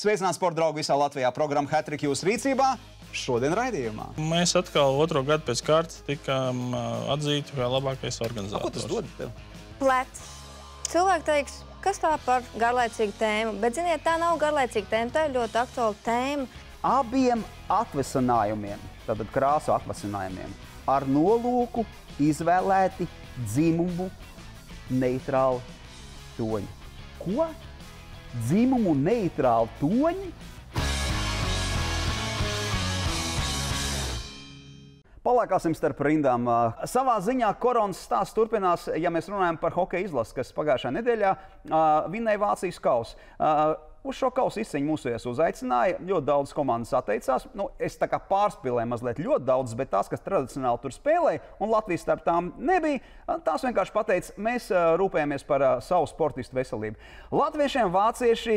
Sveicināt sporta draugu visā Latvijā. Programma Hat-Trick jūsu rīcībā. Šodien raidījumā. Mēs atkal otro gadu pēc kārtas tikām atzīti kā labākais organizators. Ko tas dod tev? Plecs. Cilvēki teiks, kas tā par garlaicīgu tēmu, bet, ziniet, tā nav garlaicīga tēma, tā ir ļoti aktuāla tēma. Abiem atvasinājumiem, tātad krāsu atvasinājumiem, ar nolūku izvēlēti dzimumu neitrāli toņi. Ko? Dzimumu neitrāli toņi? Palēkāsim starp rindām. Savā ziņā koronas stāsts turpinās, ja mēs runājam par hokeja izlasi, kas pagājušajā nedēļā vinnēja Vācijas kausu. Uz šo kausu izcīņu mūsējos uzaicināja, ļoti daudz komandas atteicās. Es tā kā pārspīlēju mazliet ļoti daudz, bet tās, kas tradicionāli tur spēlēja, un Latvijas starp tām nebija, tās vienkārši pateica, mēs rūpējamies par savu sportistu veselību. Latviešiem vācieši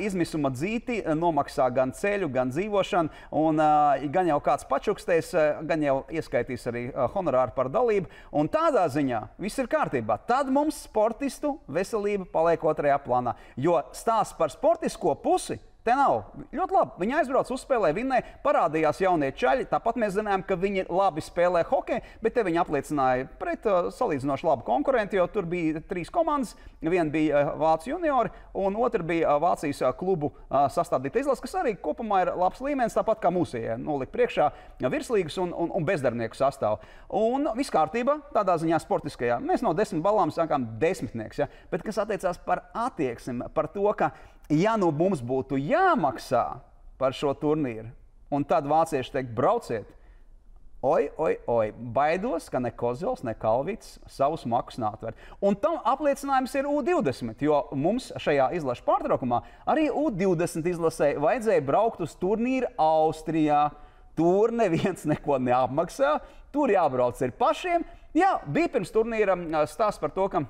izmisuma dzīti nomaksā gan ceļu, gan dzīvošanu, un gan jau kāds pačukstēs, gan jau ieskaitīs arī honorāru par dalību, un tādā ziņā viss ir kārtībā. Tad mums sportistu veselība paliek otrajā plānā, jo stāsts par sportisko pusi te nav. Ļoti labi. Viņi aizbrauc, uzspēlē, vinnēja, parādījās jaunie čaļi. Tāpat mēs zinājām, ka viņi labi spēlē hokeju, bet te viņi apliecināja pret salīdzinoši labu konkurentu, jo tur bija 3 komandas. Viena bija Vācu juniori, un otra bija Vācijas klubu sastādīta izlase, kas arī kopumā ir labs līmenis, tāpat kā mūsējie nolikt priekšā virslīgas un bezdarbnieku sastāvu. Un viss kārtībā, tādā ziņā sportiskajā. Mēs no 10 balām sākām desmitnieks, ja? Bet kas attiecās par attieksmi, par to, ka ja nu mums būtu jāmaksā par šo turnīru, un tad vācieši teikt, brauciet, baidos, ka ne Kozels, ne Kalvits savus makus nātver. Un tam apliecinājums ir U20, jo mums šajā izlašu pārtraukumā arī U20 izlasē vajadzēja braukt uz turnīru Austrijā. Tur neviens neko neapmaksā, tur jābrauc ir pašiem. Jā, bija pirms turnīra stāsts par to, ka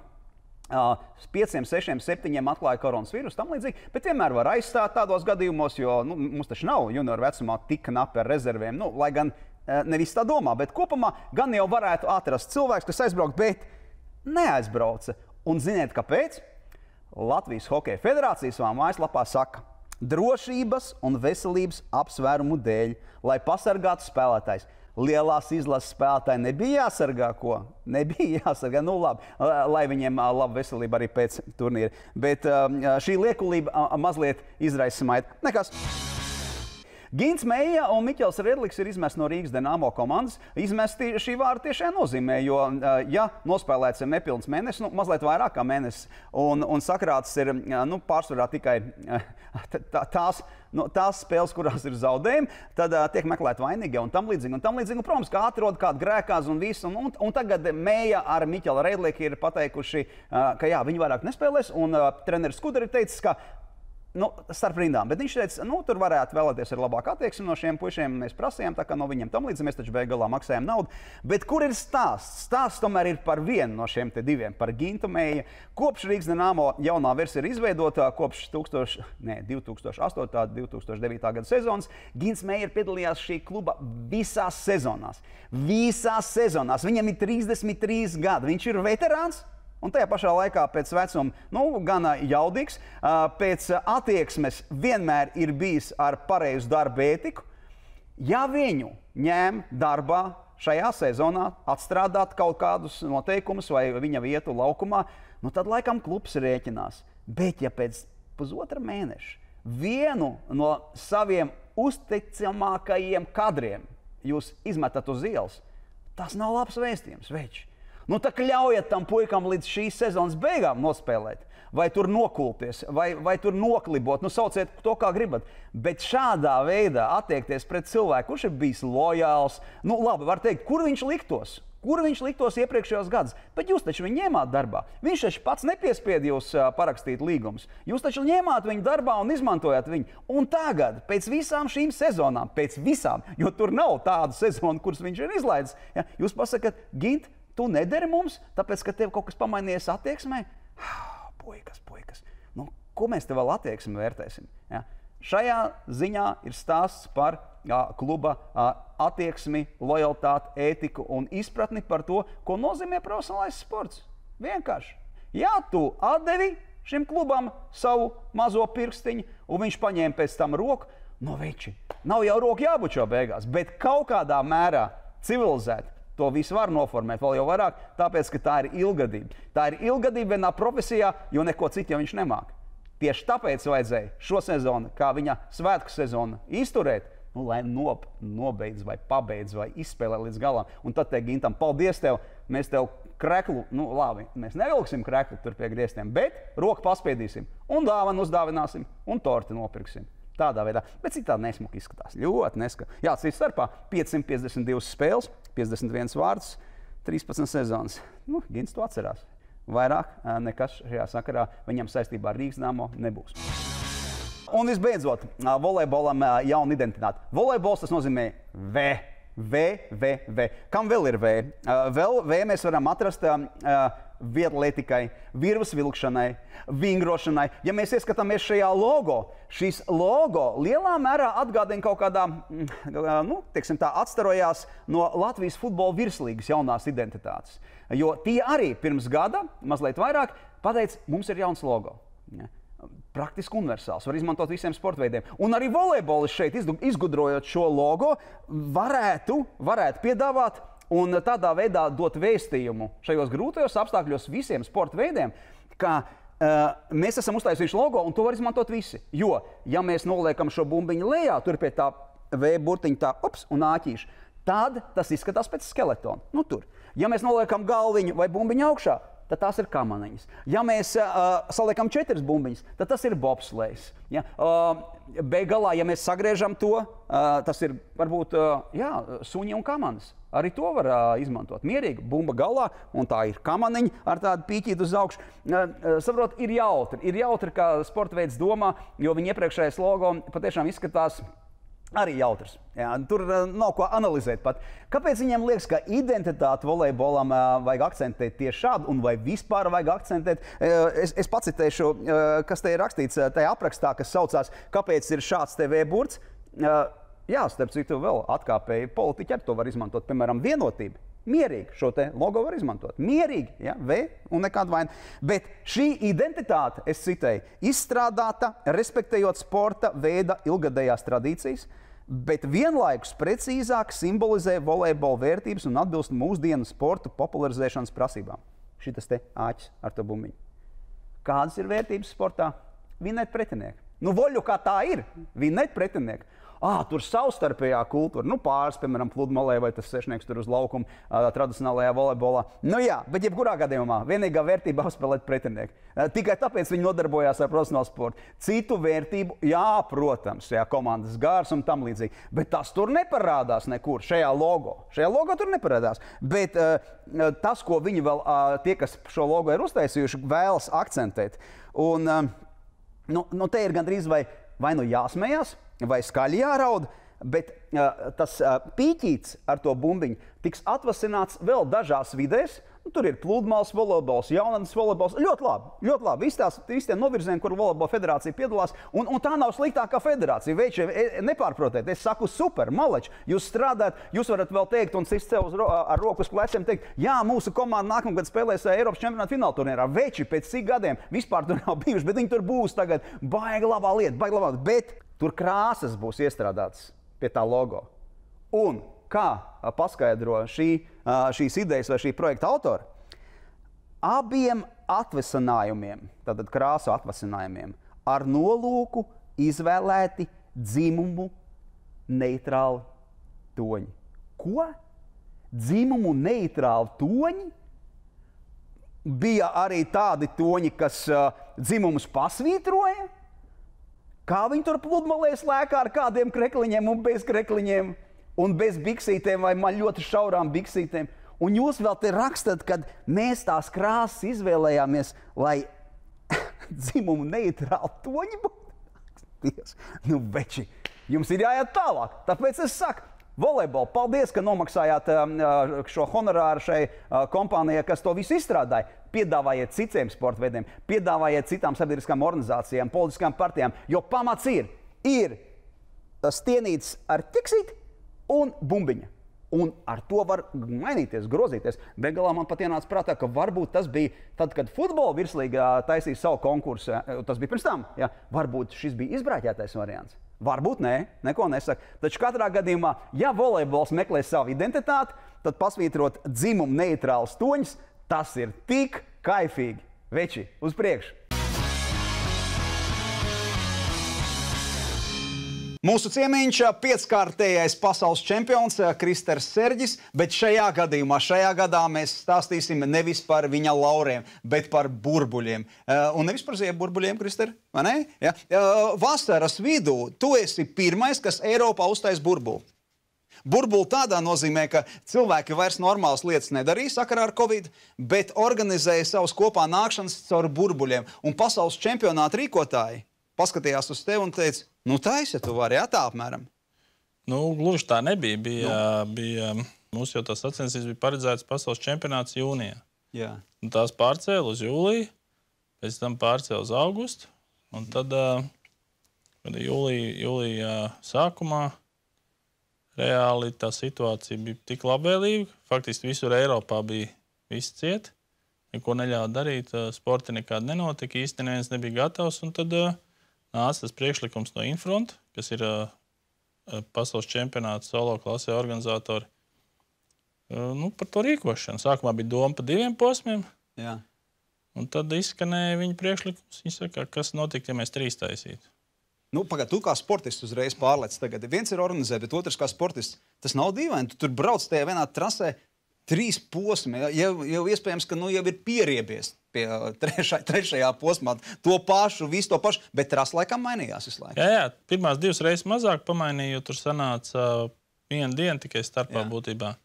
5, 6, 7 atklāja koronas vīrusu, tam līdzīgi, bet vienmēr var aizstāt tādos gadījumos, jo mums taču nav junioru vecumā tik knapi ar rezervēm, lai gan nevis tā domā, bet kopumā gan jau varētu atrast cilvēks, kas aizbraukt, bet neaizbrauca. Un ziniet, kāpēc? Latvijas Hokeja federācija savā mājaslapā saka, drošības un veselības apsvērumu dēļ, lai pasargātu spēlētājs. Lielās izlases spēlētāji nebija jāsargā, ko? Nebija jāsargā, labi, lai viņiem laba veselība arī pēc turnīra. Bet šī liekulība mazliet izraisa smaidu. Nekas. Gints Meija un Miķels Redliks ir izmesti no Rīgas Dinamo komandas. Izmesti šī vārda tiešām nozīmē, jo, ja nospēlēts ir nepilns mēnesis, mazliet vairāk kā mēnesis, un sakrāts ir pārsvarā tikai tās spēles, kurās ir zaudējumi, tad tiek meklēt vainīgi un tam līdzīgi. Un, protams, kā atrod kādu grēkāzi un visu. Un tagad Meija ar Miķelu Redliku ir pateikuši, ka jā, viņi vairāk nespēlēs, un treneris Skudar ir teicis, ka starp rindām, bet viņš teica, tur varētu vēlēties ar labāku attieksmi no šiem puišiem, mēs prasījām, tā kā no viņiem tam līdzi, mēs taču beig galā maksājām naudu. Bet kur ir stāsts? Stāsts tomēr ir par vienu no šiem te diviem, par Gintu Meiju. Kopš Rīgas Dinamo jaunā versija ir izveidota, kopš 2008. 2009. gada sezonas, Gints Meija ir piedalījās šī kluba visās sezonās. Visās sezonās. Viņam ir 33 gadi, viņš ir veterāns. Un tajā pašā laikā pēc vecuma gan jaudīgs, pēc attieksmes vienmēr ir bijis ar pareizu darba ētiku. Ja viņu ņem darbā šajā sezonā atstrādāt kaut kādus noteikumus vai viņa vietu laukumā, tad laikam klubs rēķinās. Bet ja pēc pusotra mēneša vienu no saviem uzticamākajiem kadriem jūs izmetat uz ielas, tas nav labs vēstījums, veči. Tā ļaujiet tam puikam līdz šīs sezonas beigām nospēlēt, vai tur nokulties, vai tur noklibot, sauciet to, kā gribat. Bet šādā veidā attiekties pret cilvēku, kurš ir bijis lojāls, labi, var teikt, kur viņš liktos? Kur viņš liktos iepriekšējos gadus? Bet jūs taču viņu ņēmāt darbā. Viņš taču pats nepiespied jūs parakstīt līgumus. Jūs taču ņēmāt viņu darbā un izmantojāt viņu. Un tagad, pēc visām šīm sezonām, jo tur nav tādu sezonu, kuras viņš ir izlaidis, ja, jūs pasakat, Gint, tu nederi mums, tāpēc, ka tev kaut kas pamainījies attieksmē? Puikas. Ko mēs te vēl attieksmi vērtēsim? Ja? Šajā ziņā ir stāsts par kluba attieksmi, lojalitāti, ētiku un izpratni par to, ko nozīmē profesionālais sports. Vienkārši. Ja tu atdevi šim klubam savu mazo pirkstiņu, un viņš paņēma pēc tam roku. No veči, nav jau roku jābučo beigās, bet kaut kādā mērā civilizēti to visu var noformēt vēl jau vairāk, tāpēc, ka tā ir ilgadība. Tā ir ilgadība vienā profesijā, jo neko citu jau viņš nemāk. Tieši tāpēc vajadzēja šo sezonu, kā viņa svētku sezonu, izturēt, lai nobeidz vai pabeidz vai izspēlē līdz galam. Un tad teikt Gintam, paldies tev, mēs tev kreklu, labi, mēs nevilksim kreklu tur pie griestiem, bet roku paspiedīsim un dāvanu uzdāvināsim un torti nopirksim. Tādā veidā, bet citādi nesmuki izskatās. Ļoti neska. Jā, cits starpā 552 spēles, 51 vārds, 13 sezonas. Gins to atcerās. Vairāk nekas šajā sakarā viņam saistībā ar Rīgas Dynamo nebūs. Un visbeidzot, volejbolam jauna identitāte. Volejbols tas nozīmē V. Kam vēl ir V? Vēl V mēs varam atrast vietlētikai, virves vilkšanai, vingrošanai. Ja mēs ieskatāmies šajā logo, šis logo lielā mērā atgādina kaut kādā, teiksim tā, atstarojās no Latvijas futbola virslīgas jaunās identitātes. Jo tie arī pirms gada, mazliet vairāk, pateica, mums ir jauns logo. Praktiski universāls, var izmantot visiem sportveidiem. Un arī volejbolis šeit, izgudrojot šo logo, varētu piedāvāt un tādā veidā dot vēstījumu šajos grūtajos apstākļos visiem sporta veidiem, ka mēs esam uztaisījuši logo un to var izmantot visi. Jo, ja mēs noliekam šo bumbiņu lejā, tur pie tā V burtiņa tā, un āķīša, tad tas izskatās pēc skeletona. Tur. Ja mēs noliekam galviņu vai bumbiņu augšā, tad tās ir kamaniņas. Ja mēs saliekam 4 bumbiņas, tad tas ir bobslejs. Ja? Beigās, ja mēs sagriežam to, tas ir varbūt suņi un kamanas. Arī to var izmantot. Mierīgi, bumba galā, un tā ir kamaniņa ar tādu pīķītu uz augšu. Saprot, ir jautri. Ir jautri, kā sporta veids domā, jo viņa iepriekšējais logo patiešām izskatās arī jautrs. Jā, tur nav ko analizēt pat. Kāpēc viņiem liekas, ka identitāti volejbolam vajag akcentēt tieši šādu, un vai vispār vajag akcentēt? Es pacitēšu, kas te ir rakstīts tajā aprakstā, kas saucās, kāpēc ir šāds TV burts. Jā, starp citu vēl atkāpēji politiķi ar to var izmantot, piemēram, vienotība. Mierīgi šo te logo var izmantot. Mierīgi, ja, V un nekāda vaina. Bet šī identitāte, es citēju, izstrādāta, respektējot sporta veida ilgadējās tradīcijas, bet vienlaikus precīzāk simbolizē volejbola vērtības un atbilst mūsdienu sporta popularizēšanas prasībām. Šitas te āķis ar to bumbiņu. Kādas ir vērtības sportā? Vinēt pretinieku. Voļu kā tā ir, vinēt pretinieku. Tur savstarpējā kultūra, pāris, piemēram, pludmalē vai tas sešnieks tur uz laukuma tradicionālajā volejbolā. Jā, bet jebkurā gadījumā vienīgā vērtība apspēlēt pretinieku. Tikai tāpēc viņi nodarbojās ar profesionālu sportu. Citu vērtību, jā, protams, komandas gārs un tam līdzīgi, bet tas tur neparādās nekur šajā logo. Šajā logo tur neparādās, bet tas, ko viņi vēl, tie, kas šo logo ir uztaisījuši, vēlas akcentēt. Un te ir gandrīz vai nu jāsmējās, vai skaļi jāraud, bet tas pīķīts ar to bumbiņu tiks atvasināts vēl dažās vidēs. Tur ir pludmales volejbols, jaunatnes volejbols. Ļoti labi. Visi tie novirzieni, kur volejbola federācija piedalās, un tā nav sliktākā federācija. Veiči, nepārprotiet, es saku super, maleči. Jūs strādājat, jūs varat vēl teikt un sist sev ar roku uz pleciem teikt, jā, mūsu komanda nākamgad spēlēs Eiropas čempionāta fināla turnīrā. Veiči, pēc cik gadiem vispār tur nav bijuši, bet viņi tur būs tagad. Baigi labā lieta, bet tur krāsas būs iestrādātas pie tā logo. Un kā paskaidro šīs idejas vai šī projekta autori, abiem atvasinājumiem, tātad krāsu atvasinājumiem, ar nolūku izvēlēti dzimumu neitrāli toņi. Ko? Dzimumu neitrāli toņi? Bija arī tādi toņi, kas dzimumus pasvītroja? Kā viņi tur pludmalēs lēkā ar kādiem krekliņiem un bez krekliņiem, un bez biksītēm vai man ļoti šaurām biksītēm. Un jūs vēl te rakstat, kad mēs tās krāsas izvēlējāmies, lai dzimumu neitrāli toņi būtu. Veči, jums ir jāiet tālāk. Tāpēc es saku, volejbolu, paldies, ka nomaksājāt šo honorāru šai kompānijai, kas to visu izstrādāja. Piedāvājiet citiem sporta veidiem, piedāvājiet citām sabiedriskām organizācijām, politiskām partijām, jo pamats ir stienīts ar tiksīti un bumbiņa. Un ar to var mainīties, grozīties. Begalā man pat ienāca prātā, ka varbūt tas bija tad, kad futbola virslīgā taisīja savu konkursu. Tas bija pirms tam. Ja? Varbūt šis bija izbrāķētais variants. Varbūt nē, neko nesaka. Taču katrā gadījumā, ja volejbols meklē savu identitāti, tad pasvītrot dzimumu neitrālus toņus, tas ir tik kaifīgi. Veči, uz priekšu! Mūsu ciemiņš pieckārtējais pasaules čempions Kristers Serģis, bet šajā gadā mēs stāstīsim nevis par viņa lauriem, bet par burbuļiem. Un nevis par zieburbuļiem, Krister, vai ne? Ja? Vasaras vidū tu esi pirmais, kas Eiropā uztais burbuli. Burbuli tādā nozīmē, ka cilvēki vairs normālas lietas nedarīja sakarā ar Covid, bet organizēja savus kopā nākšanas caur burbuļiem. Un pasaules čempionāta rīkotāji paskatījās uz tevi un teica, nu taisi, tu vari, jā, tā apmēram. Nu, gluži tā nebija. Mums jau tās sacensības bija paredzētas pasaules čempionāts jūnijā. Jā. Un tās pārcēla uz jūliju, pēc tam pārcēla uz augustu. Un tad jūlijā sākumā reāli tā situācija bija tik labvēlīga. Faktiski visur Eiropā bija viss ciet. Neko neļāva darīt, sporti nekādi nenotika, īsti neviens nebija gatavs. Un tad nāca tas priekšlikums no Infront, kas ir pasaules čempionāta solo klasē organizatori, par to rīkošanu. Sākumā bija doma par 2 posmiem, Jā. Un tad izskanēja viņa priekšlikums. Viņa saka, kas notiktu, ja mēs 3 taisītu. Nu, pagad, tu kā sportists uzreiz pārlec tagad. Viens ir organizēt, bet otrs kā sportists. Tas nav dīvaini. Tu tur brauc tajā vienā trasē 3 posmi. Jau iespējams, ka jau ir pieriebies pie trešajā posmā. To pašu, visu to pašu, bet trasa laikam mainījās visu laiku. Jā, pirmās 2 reizes mazāk pamainīja, jo tur sanāca 1 diena tikai starpā būtībā.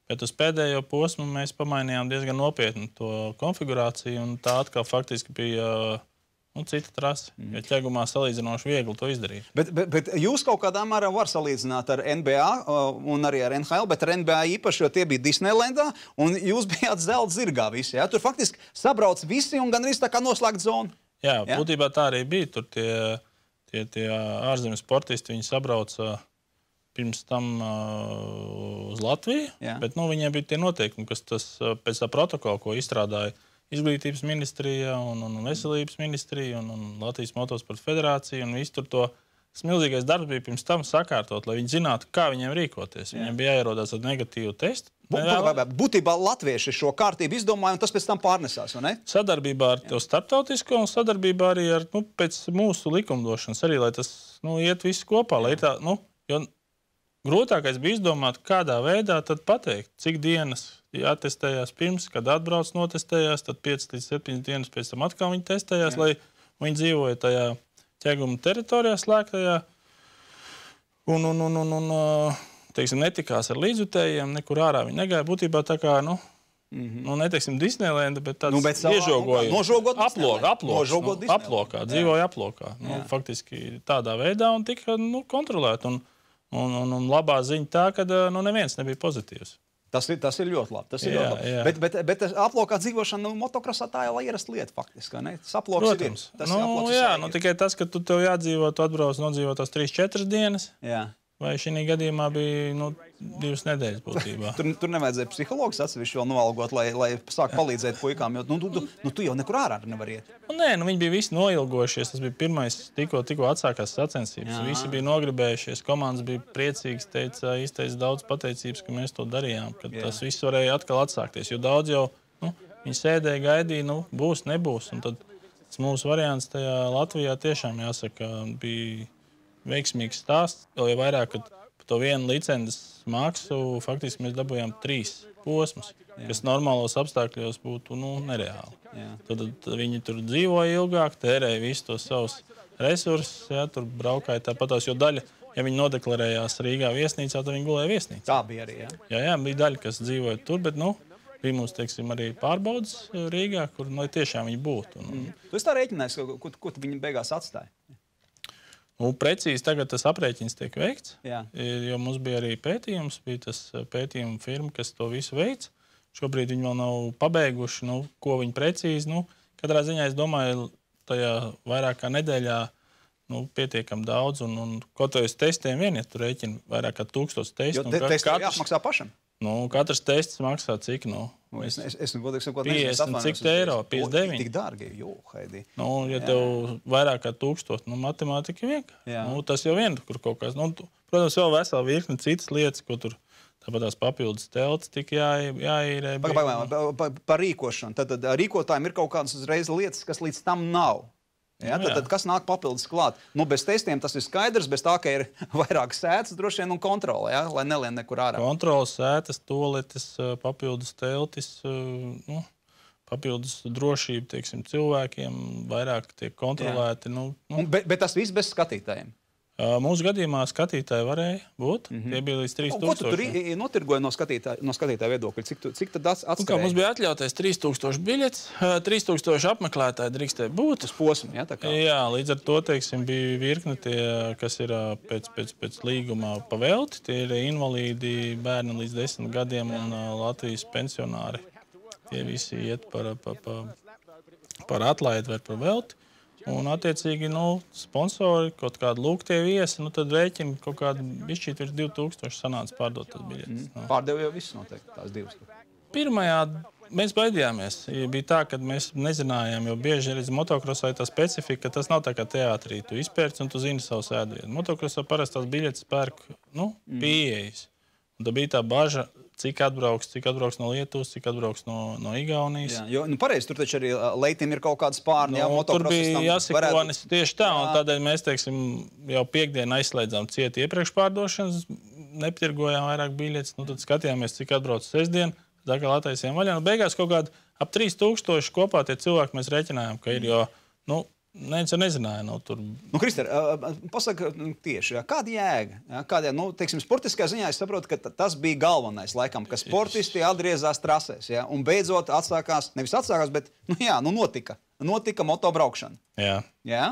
Bet uz pēdējo posmu mēs pamainījām diezgan nopietni to konfigurāciju, un tā atkal faktiski bija cita trasa. Jo ķegumā salīdzinoši viegli to izdarīt. Bet jūs kaut kādā mērā var salīdzināt ar NBA un arī ar NHL, bet ar NBA īpaši, jo tie bija Disneylandā, un jūs bijāt zelta zirgā visi. Ja? Tur faktiski sabrauc visi un gandrīz tā kā noslēgt zonu. Jā, būtībā tā arī bija. Tur tie ārzemes sportisti, viņi sabrauca pirms tam uz Latviju, bet viņiem bija tie noteikumi, kas pēc tā protokola, ko izstrādāja Izglītības ministrija un Veselības ministrija un Latvijas motosporta federācija, un viss tur to milzīgais darbs bija pirms tam sakārtot, lai viņi zinātu, kā viņiem rīkoties. Viņiem bija jāierodās ar negatīvu testu. Būtībā latvieši šo kārtību izdomāja, un tas pēc tam pārnesās, vai ne? Sadarbībā ar to starptautisko un sadarbībā arī ar pēc mūsu likumdošanas arī, lai tas iet viss kopā, lai ir tā, jo grūtākais bija izdomāt, kādā veidā tad pateikt, cik dienas jātestējās pirms, kad atbrauc notestējās, tad 5 līdz 7 dienas pēc tam atkal viņi testējās, lai viņi dzīvoja tajā ķeguma teritorijā slēgtajā un teiksim, netikās ar līdzjutējiem, nekur ārā viņi negāja. Būtībā tā kā, neteiksim Disneylanda, bet tāds iežogojums. Aplokā, dzīvoja aplokā. Faktiski tādā veidā un tika kontrolēt. Un labā ziņa tā, ka neviens nebija pozitīvs. Tas ir ļoti labi. Tas ir ļoti labi. Bet aplokā dzīvošana motokrosā tā jau ierasta lieta faktiski, ne? Tas aploks ir. Tikai tas, ka tu tev jādzīvo, tu atbrauc nodzīvot tās 3-4 dienas. Jā. Vai šī gadījumā bija 2 nedēļas būtībā. Tur nevajadzēja psihologus atsevišķi vēl noalgot, lai sāk palīdzēt puikām, jo tu jau nekur ārā nevar iet. Nē, viņi bija visi noilgojušies. Tas bija pirmais, tikko atsākās sacensības. Visi bija nogribējušies, komandas bija priecīgas, izteica daudz pateicības, ka mēs to darījām, ka tas viss varēja atkal atsākties. Jo daudz jau viņi sēdēja, gaidīja, būs, nebūs. Un tad tas mūsu variants tajā Latvijā tiešām jāsaka bija veiksmīgs stāsts. Vēl vairāk, ka par to vienu licences maksu faktiski mēs dabūjām 3 posmus, kas normālos apstākļos būtu nereāli. Tad viņi tur dzīvoja ilgāk, tērēja visus tos savus resursus, tur braukāja tāpatās, jo daļa, ja viņi nodeklarējās Rīgā viesnīcā, tad viņi gulēja viesnīcā. Tā bija arī, Jā, bija daļa, kas dzīvoja tur, bet, bija mums, teiksim, arī pārbaudas Rīgā, kur tiešām viņi būtu. Tu esi tā rēķinājis, ko viņi beigās atstāja? Precīzi tagad tas aprēķins tiek veikts, jo mums bija arī pētījums, bija tas pētījuma firma, kas to visu veic. Šobrīd viņi vēl nav pabeiguši, ko viņi precīzi. Katrā ziņā es domāju, tajā vairāk kā nedēļā pietiekam daudz, un ko to es testiem vien, ja tu rēķini vairāk kā 1000 testu. Jo testu jāapmaksā pašam? Nu, katrs tests maksā cik? Nu, es godīgi sakot, 50, cik eiro? 59? Tik dārgi, Haidī. Nu, ja tev vairāk kā 1000, nu, matemātika vienkārši. Nu, tas jau vien, kur kaut kas. Nu, protams, vēl vesela virkne citas lietas, ko tur tāpat tās papildus telts tik jāīrē. Par rīkošanu. Tad rīkotājiem ir kaut kādas uzreiz lietas, kas līdz tam nav. Ja, tad kas nāk papildus klāt? Nu, bez testiem tas ir skaidrs, bez tā, ka ir vairāk sētas droši vien un kontrole, ja, lai nelien nekur ārā. Kontroles, sētas, toaletes, papildus teltis, nu, papildus drošība, teiksim, cilvēkiem vairāk tiek kontrolēti. Nu. Bet tas viss bez skatītājiem? Mūsu gadījumā skatītāji varēja būt. Tie bija līdz 3000. Ko tu tur notirgoji no skatītāja viedokļa? Cik tad atskrēja? Mums bija atļautais 3000 biļets, 3000 apmeklētāji drīkstēja būt. Uz posmu, ja, tā kā? Jā, līdz ar to, teiksim, bija virkne tie, kas ir pēc līguma pavelti. Tie ir invalīdi, bērni līdz 10 gadiem un Latvijas pensionāri. Tie visi iet par atlaidi vai par velti. Un, attiecīgi, nu, sponsori, kaut kādi lūgtie viesi, nu, tad rēķini kaut kādi bišķīt virs 2000 sanāca pārdot tas biļetes. Pārdev jau viss noteikti, tās divas. Pirmajā mēs baidījāmies. Bija tā, ka mēs nezinājām, jo bieži arī motokrosā ir tā specifika, ka tas nav tā kā teātrī. Tu izpērci un tu zini savu sēdvietu. Motokrosā parasti tās biļetes pērk, nu, pieejas. Un tad bija tā baža, cik atbrauks no Lietuvas, cik atbrauks no Igaunijas. Jā, jo, nu pareizi, tur taču arī leitim ir kaut kāda spārni, jā, tur bija jāsikonis tieši tā, un tādēļ mēs, teiksim, jau piekdienu aizslēdzām cieti iepriekšpārdošanas, netirgojām vairāk biļetes, nu tad skatījāmies, cik atbrauc sestdien, tā kā lataisiem vaļā. Nu, beigās kaut kādi ap 3000 kopā tie cilvēki mēs rēķinājām, ka ir, jo, nu, neviens jau nezināja. Nu, tur... Nu, Krister, pasaka tieši, kāda jēga? Kāda, nu, teiksim, sportiskā ziņā es saprotu, ka tas bija galvenais, laikam, ka sportisti atgriezās trasēs, ja? Un beidzot bet, nu jā, nu notika motobraukšana. Jā. Jā?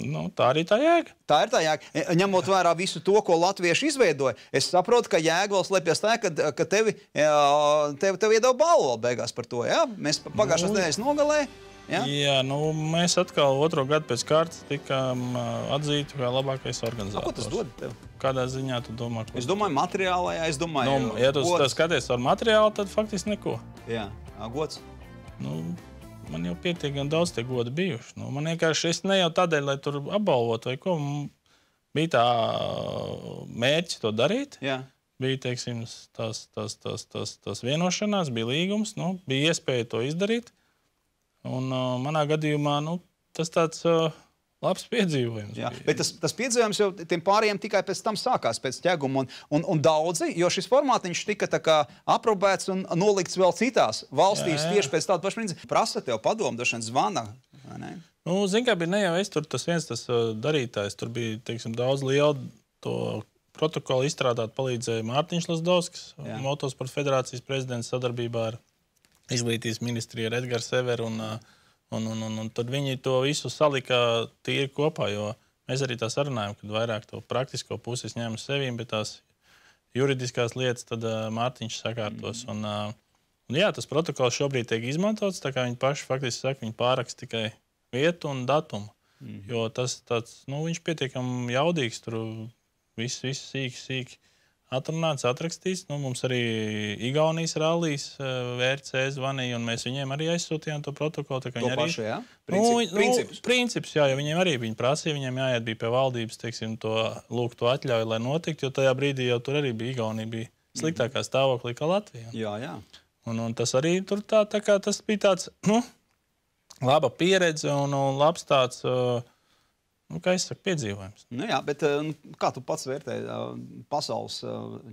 Nu, tā arī tā jēga. Tā ir tā jēga. Ņemot vērā visu to, ko latvieši izveidoja, es saprotu, ka jēga vēl slēpjas tā, ka tevi iedeva balvu vēl beigās par to, jā? Mēs pagājušās nedēļas nogalē. Ja? Jā, nu, mēs atkal otro gadu pēc kārtas tikām atzīti kā labākais organizators. Ko tas dod tev? Kādā ziņā tu domā? Es domāju materiālajā, es domāju... Nu, ja tu skaties ar materiālu, tad faktiski neko. Jā, gods? Nu, man jau pietiek gan daudz tie godi bijuši. Nu, man vienkārši es ne jau tādēļ, lai tur apbalvot vai ko. Bija tā mērķis to darīt. Jā. Bija, teiksim, tās vienošanās, bija līgums, nu, bija iespēja to izdarīt. Un manā gadījumā nu, tas tāds labs piedzīvojums. Jā, bet tas piedzīvojums jau tiem pārējiem tikai pēc tam sākās, pēc ķeguma. Un daudzi, jo šis formātiņš tika tā kā aprobēts un nolikts vēl citās valstīs tieši pēc tāda paša principa. Prasa tev padomu, došana zvana, vai ne? Nu, zin kā bija ne jau es tur tas darītājs. Tur bija, teiksim, daudz lielu to protokolu izstrādāt palīdzēja Mārtiņš Lazdovskis, Motosporta federācijas prezidents sadarbībā ar Izglītības ministrija ar Edgars Severu, un tad viņi to visu salika tīri kopā, jo mēs arī tā sarunājam, kad vairāk to praktisko pusi ņēmu sevīm, bet tās juridiskās lietas tad Mārtiņš sakārtos. Un jā, tas protokols šobrīd tiek izmantots, tā kā viņi paši faktiski saka, viņi pāraksta tikai vietu un datumu, jo tas tāds, nu, viņš pietiekam jaudīgs, tur viss sīki atrunāts, atrakstīts. Nu, mums arī Igaunijas rallijas VRC zvanīja, un mēs viņiem arī aizsūtījām to protokolu. Tā, to pašu, jā? Princips, jā, jo viņiem arī viņi prasīja, viņiem jāiet bija pie valdības, teiksim, to lūgt to atļauju, lai notiktu, jo tajā brīdī jau tur arī bija Igaunija, bija sliktākā stāvoklī kā Latvija. Jā. Un tas arī tur tā kā tas bija tāds, nu, laba pieredze un labs tāds... Nu, kā es saku, piedzīvojums. Nu jā, bet kā tu pats vērtē pasaules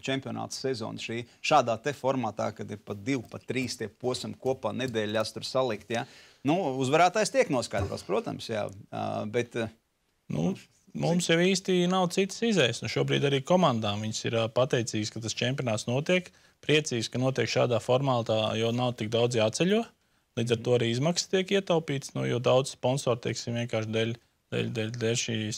čempionāta sezonu šādā te formātā, kad ir pat 2, pat 3 tie posmi kopā nedēļās tur salikt, ja? Nu, uzvarētājs tiek noskaidros, protams, jā, bet... Nu, mums jau īsti nav citas izējas. Nu, šobrīd arī komandām viņas ir pateicīgas, ka tas čempionāts notiek, priecīgs, ka notiek šādā formātā, jo nav tik daudz jāceļo. Līdz ar to arī izmaksas tiek ietaupīts, nu, jo daudz sponsoru, teiksim, vienkārši dēļ šīs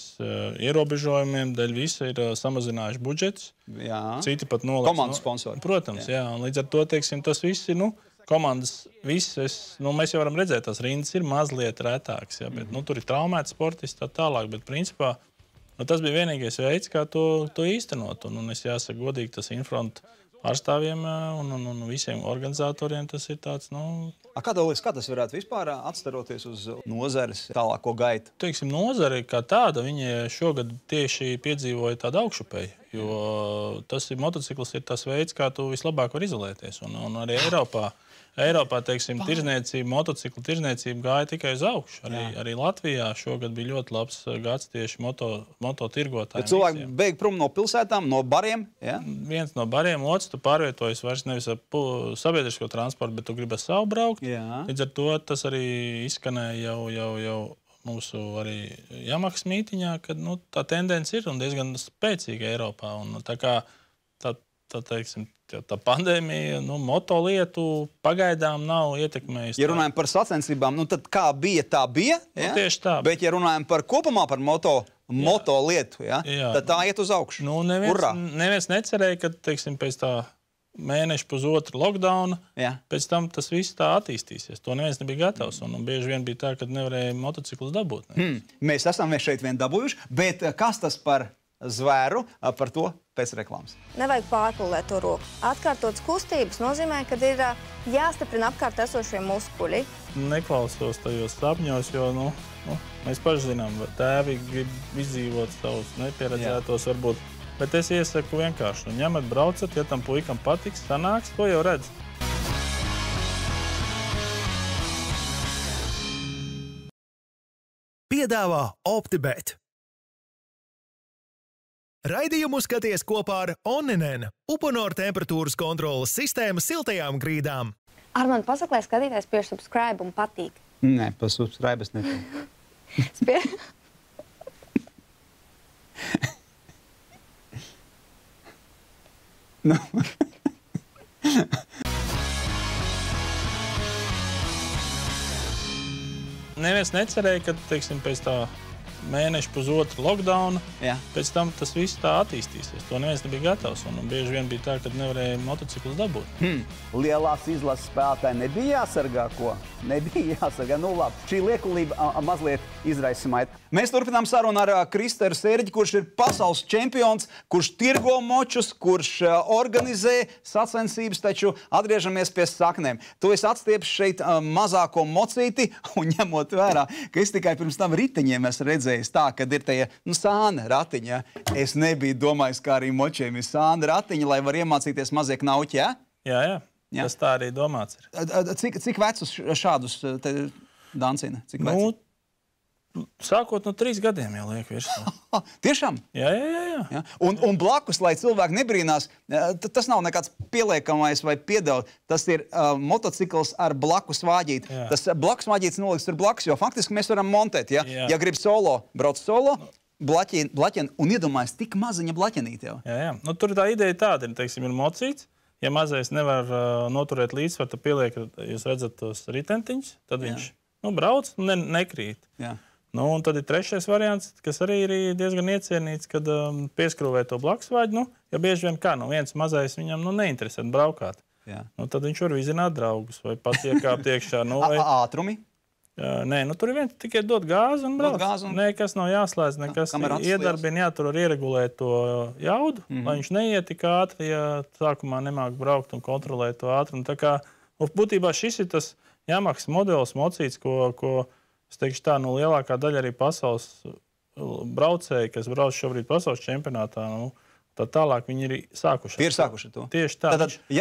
ierobežojumiem, dēļ visa ir samazinājuši budžets. Jā. Citi pat noliks. Komandas sponsori. Protams, jā. Un līdz ar to, teiksim, tas viss ir, nu, komandas visas, nu, mēs jau varam redzēt, tās rindas ir mazliet retāks, jā, bet, nu, tur ir traumēti sportisti tā tālāk, bet, principā, nu, tas bija vienīgais veids, kā to īstenot. Un es jāsaka godīgi, tas Infront pārstāvjiem un visiem organizatoriem tas ir tāds, Kā tev liekas, kā tas varētu vispār atstaroties uz nozares tālāko gaitu? Teiksim, nozare kā tāda, viņi šogad tieši piedzīvoja tādu augšupēju, jo tas ir motocikls, ir tas veids, kā tu vislabāk var izolēties. Un arī Eiropā, teiksim, motociklu tirzniecība gāja tikai uz augšu. Arī Latvijā šogad bija ļoti labs gads tieši moto tirgotājiem. Ja cilvēki beig prom no pilsētām, no bariem, ja? Viens no bariem, otrs tu pārvietojies vairs nevis ar sabiedrisko transportu, bet tu gribi ar savu braukt. Jā. Līdz ar to tas arī izskanēja jau mūsu arī Yamahas mītiņā, kad tā tendence ir un diezgan spēcīga Eiropā. Un tā kā tā pandēmija, moto lietu pagaidām nav ietekmējusi. Ja runājam par sacensībām, tad kā bija, tā bija. Ja? Tieši tā. Bet ja runājam par kopumā par moto lietu, ja? Tad tā iet uz augšu. Neviens necerēja, ka, teiksim, pēc tā mēneša pusotru lockdowna, pēc tam tas viss tā attīstīsies. To neviens nebija gatavs. Un bieži vien bija tā, ka nevarēja motociklus dabūt. Mēs esam šeit vien dabūjuši, bet kas tas par zvēru, par to pēc reklāmas. Nevajag pārpūlēt to roku. Atkārtotas kustības nozīmē, ka ir jāstiprina apkārt esošie muskuļi. Neklausos tajos sapņos, jo mēs paši zinām, tēvi grib izdzīvot savus nepieredzētos varbūt. Bet es iesaku vienkārši, ņemat, braucat, ja tam puikam patiks, sanāks, to jau redz. Piedāvā OptiBet. Raidījumu skaties kopā ar Onninen, Uponor temperatūras kontrolas sistēmu siltajām grīdām. Armand, pasaka, lai skatītājs pie subscribe un patīk. Nē, pa subscribe es netīk. Neviens necerēja, ka, teiksim, pēc tā mēneša pusotru lockdowna, pēc tam tas viss tā attīstīsies. To neviens nebija gatavs. Un bieži vien bija tā, ka nevarēja motociklus dabūt. Lielās izlases spēlētāji nebija jāsargā, ko? Nebija jāsargā. Labi, šī liekulība mazliet izraisīja. Mēs turpinām sarunu ar Kristeru Sērģi, kurš ir pasaules čempions, kurš tirgo močus, kurš organizē sacensības, taču atgriežamies pie saknēm. Tu esi atstiepis šeit mazāko mocīti un ņemot vērā, ka es tikai pirms tam riteņiem esmu redzējis tā, kad ir tie sāna ratiņi. Ja? Es nebiju domājis, kā arī močiem ir sāna ratiņi, lai var iemācīties mazie knauķi, ja? Jā. Tas tā arī domāts ir. Cik vecus šādus dancina? Cik veci? Sākot no 3 gadiem jau liek virsū. Tiešām? Jā. Un blakus, lai cilvēki nebrīnās, tas nav nekāds pieliekamais vai piedev. Tas ir motocikls ar blakus vāģīti. Tas blakus vāģītis noliks tur blakus, jo faktiski mēs varam montēt. Ja grib solo, brauc solo, blaķeni un iedomājas tik maziņa blaķenīti jau. Jā. Tur tā ideja tāda, teiksim, ir mocīts. Ja mazais nevar noturēt līdzsvaru, tad pieliek, jūs redzat tos ritentiņus, tad viņš brauc un nekrīt. Un tad ir trešais variants, kas arī ir diezgan iecienīts, kad pieskrūvē to blakusvāģi. Ja bieži vien kā, viens mazais viņam neinteresē braukāt. Tad viņš var vizināt draugus vai pats iekāpt iekšā. Ātrumi? Nē, tur ir viens tikai dot gāzi un brauc. Nekas nav jāslēdz, nekas iedarbina, tur var ieregulēt to jaudu, lai viņš neiet tik ātri, ja sākumā nemāk braukt un kontrolēt to ātrumu. Tā kā, būtībā šis ir tas Yamahas modelis, mocīts, ko es teikšu tā, lielākā daļa arī pasaules braucēji, kas brauc šobrīd pasaules čempionātā, tad tālāk viņi ir sākuši. Ir sākuši to. Tieši tā.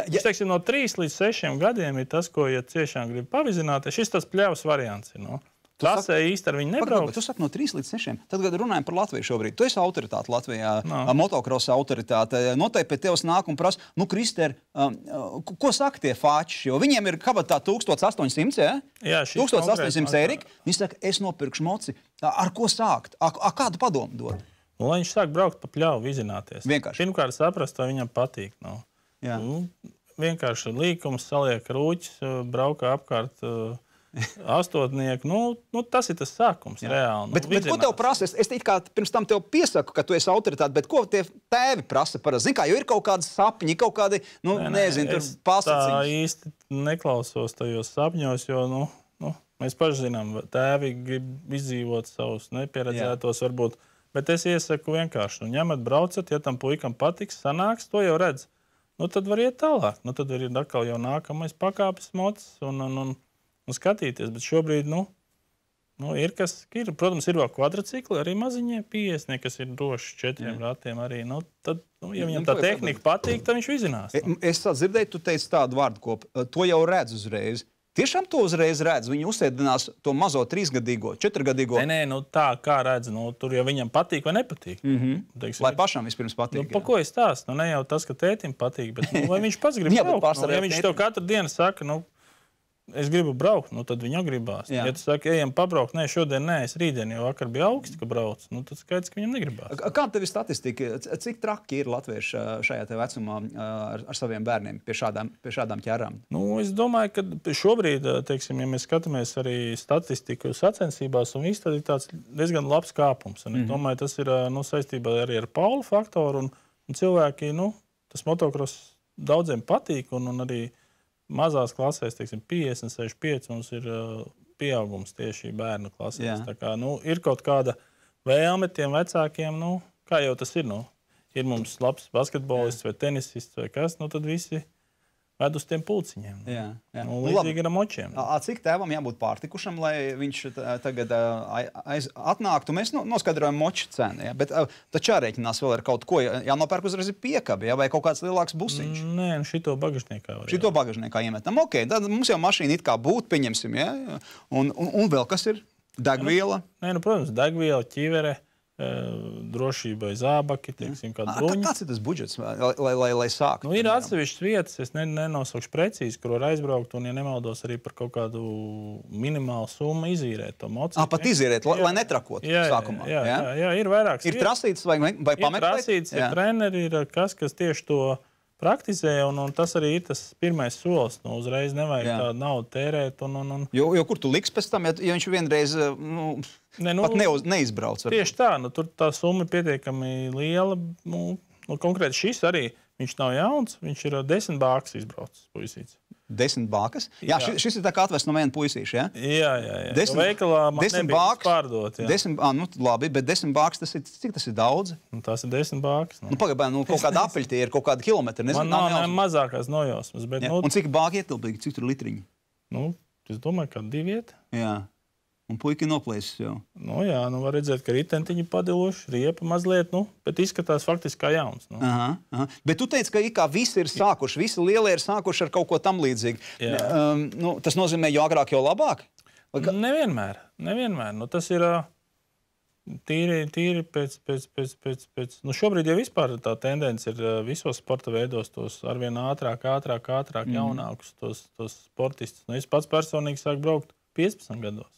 Es teiksim, no 3 līdz 6 gadiem ir tas, ko, ja ciešām grib pavizināties, šis tas pļavs variants ir. Trasē īsti ar viņu nebrauc. Tu saki no 3 līdz 6. Tad, kad runājam par Latviju šobrīd, tu esi autoritāte Latvijā, motokrosa autoritāte. Noteikti pie tevis nāk un prasa, Krister, ko saka tie fāči? Jo viņiem ir kabatā 1800, ja? Jā, 1800 eiriki. Viņi saka, es nopirkšu moci. Ar ko sākt? Kādu padomu dod? Lai viņš sāk braukt pa pļauju, vizināties. Vienkārši. Pirmkārt saprast, vai viņam patīk. Vienkārši līkums, saliek rūķis, braukā apkārt astotnieku. Tas ir tas sākums reāli. Bet ko tev prasa? Es kā pirms tam tev piesaku, ka tu esi autoritāte, bet ko tie tēvi prasa parasti? Zini kā, jo ir kaut kādi sapņi, kaut kādi, nezinu, tur pasacīņas. Tā īsti neklausos tajos sapņos, jo, mēs paši zinām, tēvi grib izdzīvot savus nepieredzētos varbūt, bet es iesaku vienkārši, ņemat, braucat, ja tam puikam patiks, sanāks, to jau redz. nu, tad var iet tālāk. Nu, tad ir atkal jau nākamais pakāpes mocis un skatīties. Bet šobrīd, ir kas ir. Protams, ir vēl kvadricikli, arī maziņie 50, kas ir droši 4 ratiem arī. Nu, tad, ja viņam tā tehnika patīk, tad viņš izzinās. Es dzirdēju, tu teici tādu vārdu kopu. To jau redz uzreiz. Tiešām to uzreiz redz. Viņi uzsēdinās to mazo 3-gadīgo, 4-gadīgo. Nē, tā kā redz. Tur jau viņam patīk vai nepatīk. Teiksim, lai pašam vispirms patīk. Pa ko es stāstu? Ne jau tas, ka tētim patīk, bet vai viņš pats grib braukt? Ja viņš tev katru dienu saka, es gribu braukt, tad viņa gribās. Ja tu saki, ejam pabraukt, šodien es rītdien, jo vakar bija augsts, ka brauc, tad skaidrs, ka viņam negribās. Kāda tev ir statistika? Cik traki ir latvieši šajā te vecumā ar saviem bērniem pie šādām ķērām? Es domāju, ka šobrīd, teiksim, ja mēs skatāmies arī statistiku sacensībās un viss, tad ir tāds diezgan labs kāpums. Es domāju, tas ir saistībā arī ar Paulu faktoru un cilvēki, tas motokross daudziem patīk un arī mazās klasēs, teiksim, 50, 65 mums ir pieaugums tieši bērnu klasēs. Tā kā, ir kaut kāda vēlme tiem vecākiem, kā jau tas ir, ir mums labs basketbolists vai tenisists vai kas, tad visi ved uz tiem pulciņiem. Līdzīgi ar močiem. Cik tēvam jābūt pārtikušam, lai viņš tagad atnāktu? Mēs noskaidrojam moču cenu, bet taču jārēķinās vēl ar kaut ko. Jānopērk uzreiz piekabi, vai kaut kāds lielāks busiņš? Nē, šito bagažniekā var. Šito bagažniekā iemetam. Ok, tad mums jau mašīna it kā būtu, pieņemsim, un vēl kas ir? Degviela? Nē, protams, degviela, ķivere. Drošībai zābaki, teiksim, kādu bruņu. Kāds ir tas budžets, lai sāktu? Ir atsevišķas vietas, es nenosaukšu precīzi, kur var aizbraukt, un, ja nemaldos, arī par kaut kādu minimālu summu izīrēt to mocikli. Pat izīrēt, lai netrakot sākumā. Jā, ir vairākas. Ir trasītas vai pameklēt? Ir trasītas, ir treneri, ir kas tieši to praktizē, un tas arī ir tas pirmais solis. Uzreiz nevajag tādu naudu tērēt. Jo kur tu liks pēc tam, ja viņš vienreiz pat neizbrauc? Tieši tā, tur tā summa ir pietiekami liela. Konkrēti šis arī, viņš nav jauns, viņš ir 10 bākas izbraucis puisīts. 10 bākas? Jā, šis ir tā kā atvests no viena puisīša, Jā. Veikalā man nebija pārdot. 10, labi, bet 10 bākas, cik tas ir daudz? Tas ir 10 bākas. Pagaidām, kaut kāda apaļa tie ir, kaut kāda kilometra. Man nav mazākās nojausmas. Un cik bāki ietilpīgi, cik tur litriņi? Es domāju, ka 2 vieta. Jā. Un puiki noplēsis jau. Var redzēt, ka ritentiņi padiluši, riepa mazliet, bet izskatās faktiski kā jauns. Bet tu teici, ka kā visi ir sākuši, visi lielie ir sākuši ar kaut ko tam līdzīgi. Tas nozīmē, jo agrāk, jo labāk? Nevienmēr. Tas ir tīri pēc. Šobrīd jau vispār tā tendence ir visos sporta veidos tos arvien ātrāk, jaunākus tos sportistus. Es pats personīgi sāku braukt 15 gados.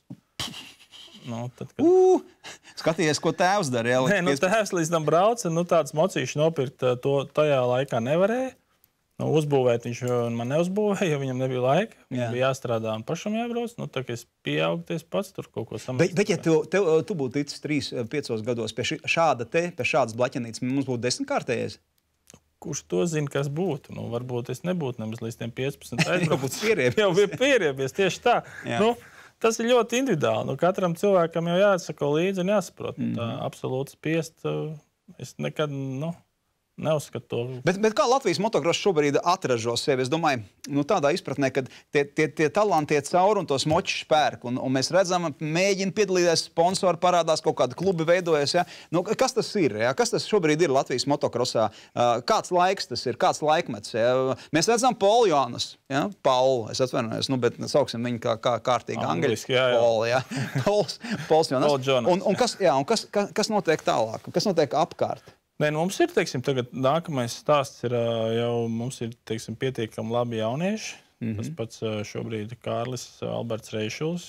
Skaties, ko tēvs darīja. Tēvs līdz tam brauca, tāds mocīšs nopirkt to tajā laikā nevarēja. Uzbūvēt viņš man neuzbūvēja, jo viņam nebija laika. Viņam bija jāstrādā un pašam jābrauc. Tā kā es pieaugu, es pats tur kaut ko samaksāju. Bet ja tu būtu ticis 3-5 gados pie šādas blaķenītes, mums būtu 10-kārtējais? Kurš to zina, kas būtu? Varbūt es nebūtu nemaz līdz tiem 15 aizbraukt. Jau bija pieriebies, tieši tā. Tas ir ļoti individuāli. Katram cilvēkam jau jāsako līdzi un jāsaprot. Tā absolūti spiest, es nekad, neuzskatu to. Bet kā Latvijas motokross šobrīd atražo sevi? Es domāju, tādā izpratnē, ka tie talanti iet cauri un tos močus pērk. Un mēs redzam, mēģina piedalīties, sponsori parādās, kaut kādi klubi veidojas. Ja? Kas tas ir? Ja? Kas tas šobrīd ir Latvijas motokrossā? Kāds laiks tas ir? Kāds laikmets? Ja? Mēs redzam Paulu Jonas. Ja? Paulu, es atvainojos, bet sauksim viņu kā kārtīgi angliski. Paulu, ja? Pauls Jonas. Un kas notiek tālāk? Kas notiek apkārt? Mums ir, teiksim, tagad nākamais stāsts ir jau, mums ir, teiksim, pietiekami labi jaunieši. Tas pats šobrīd Kārlis Alberts Reišuls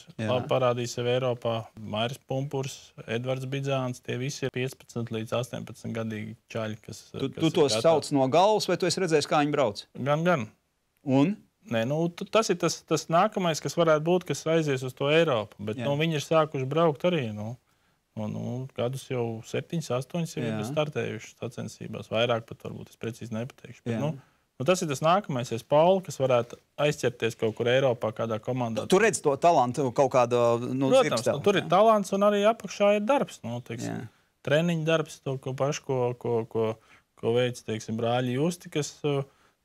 parādīja sevi Eiropā. Mairis Pumpurs, Edvards Bidzāns, tie visi ir 15 līdz 18 gadīgi čaļi, kas Tu tos sauc no galvas, vai tu esi redzējis, kā viņi brauc? Gan. Un? Nē, tas ir tas nākamais, kas varētu būt, kas aizies uz to Eiropu. Bet viņi ir sākuši braukt arī, gadus jau 7, 8 jau ir startējuši sacensībās. Vairāk pat varbūt, es precīzi nepateikšu. Bet, tas ir tas nākamais, Pauli, kas varētu aizķerties kaut kur Eiropā, kādā komandā. Tu redz to talantu kaut kādā Protams, tur ir talants un arī apakšā ir darbs. Treniņu darbs, to pašu, ko veic, teiksim, brāļi Justi, kas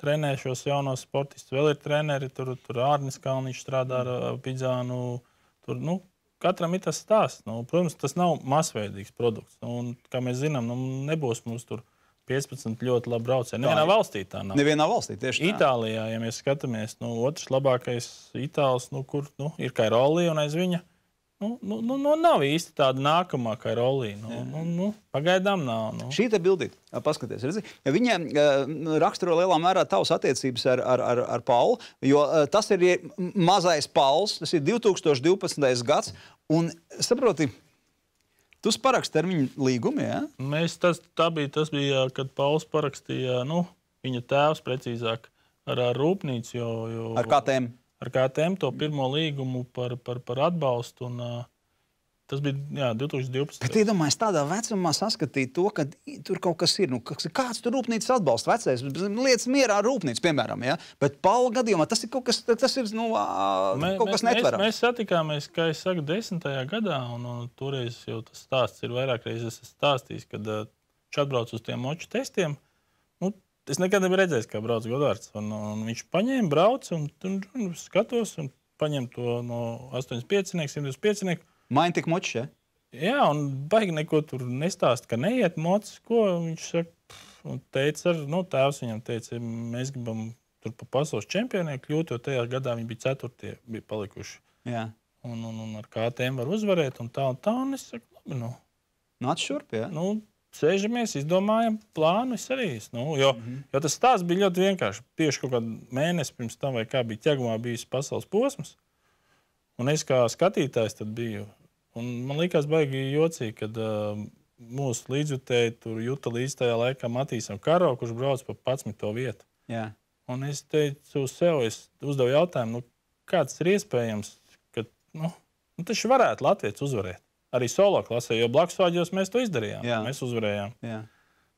trenē šos jaunos sportistus. Vēl ir treneri, tur Ārnis Kalniņš strādā ar Pidzānu. Tur, nu, katram ir tas stāsts. Nu, protams, tas nav masveidīgs produkts. Nu, un, kā mēs zinām, nu, nebūs mums tur 15 ļoti labi braucēji. Nevienā valstī tā nav. Nevienā valstī, tieši tā. Itālijā, ja mēs skatāmies, nu, otrs labākais itālis, nu, kur ir Kairoli un aiz viņa, nav īsti tāda nākamā Kairoli. Pagaidām nav. Nu. Šī te bildīt, paskaties, redzi, viņiem raksturo lielā mērā tavas attiecības ar Paulu, jo tas ir mazais Pauls, tas ir 2012. gads, un saproti, tu paraksti ar viņu līgumu, jā? Tas bija, kad Pauls parakstīja, viņa tēvs precīzāk, ar rūpnīcu, jo ar KTM? Ar KTM to pirmo līgumu par atbalstu, un tas bija, 2012. Bet iedomājies tādā vecumā saskatīt to, ka tur kaut kas ir, kāds tur rūpnīcas atbalsts vecais, lietas mierā rūpnīca, piemēram, jā? Bet Paula gadījumā tas ir kaut kas, kaut kas netverams. Mēs satikāmies, kā es saku, 10. gadā, un toreiz jau tas stāsts ir vairāk reizes stāstījis, kad viņš atbrauc uz tiem moču testiem. Es nekad nebiju redzējis, kā brauc Godvārds. Un viņš paņēma, brauc, un skatos, un paņem to no 85, 125. Maini tik močs, ja? Jā, un baigi neko tur nestāst, ka neiet mocis, ko viņš saka. Un teica, tēvs viņam teica, mēs gribam tur pa pasaules čempioniem kļūt, jo tajā gadā viņi bija 4. bija palikuši. Jā. Un ar KTM var uzvarēt, un tā, un es saku, labi, Nāc šurp, jā? Sēžamies, izdomājam plānu, es arī. Jo tas stāsts bija ļoti vienkārši. Tieši kaut kādu mēnesi pirms tam, vai kā bija ķegumā bijis pasaules posms. Un es kā skatītājs tad biju. Un man likās baigi jocīgi, kad mūsu līdzjutēji tur juta līdz tajā laikā Matīsam Karo, kurš brauc pa 11. vietu. Jā. Un es teicu sev, es uzdevu jautājumu, kāds ir iespējams, ka taču varētu Latvijas uzvarēt. Arī solo klasē, jo blakusvāģos mēs to izdarījām. Jā. Mēs uzvarējām. Jā.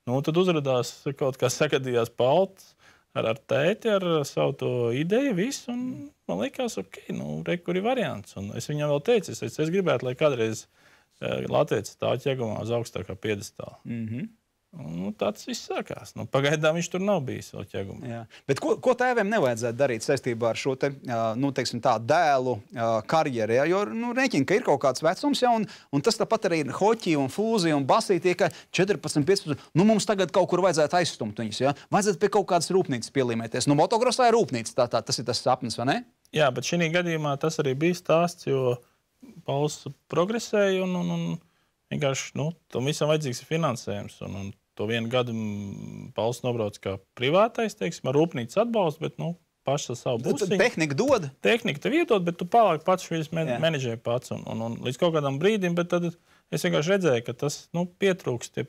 Tad uzradās kaut kā sagadījās Pauls ar tēti, ar savu to ideju, visu, un man likās, kur ir variants. Un es viņam vēl teicu, es gribētu, lai kādreiz Latvijas stāv ķegumā uz augstākā piedestāla. Tāds viss sākās. Pagaidām viņš tur nav bijis vēl ķegumā. Jā. Bet ko tēviem nevajadzētu darīt saistībā ar šo te, teiksim tā, dēlu karjeru? Ja? Jo, rēķina, ka ir kaut kāds vecums, ja? Un tas tāpat arī ir hoķi un fūzi un basīti, ka 14, 15, mums tagad kaut kur vajadzētu aizstumt viņus, ja? Vajadzētu pie kaut kādas rūpnīcas pielīmēties. Motogrosā ir rūpnīca, tas ir tas sapnis, vai ne? Jā, bet šī gadījumā tas arī bija stāsts, jo Pauls progresēja un vienkārši, tam visam vajadzīgs ir finansējums. Un to vienu gadu Pauls nobrauc kā privātais, teiksim, ar rūpnīcas atbalstu, bet, paši savu busiņu. Tehnika dod? Tehnika tev iedod, bet tu pārāk pats šīs menedžēji pats. Un līdz kaut kādam brīdim, bet tad es vienkārši redzēju, ka tas, pietrūkst.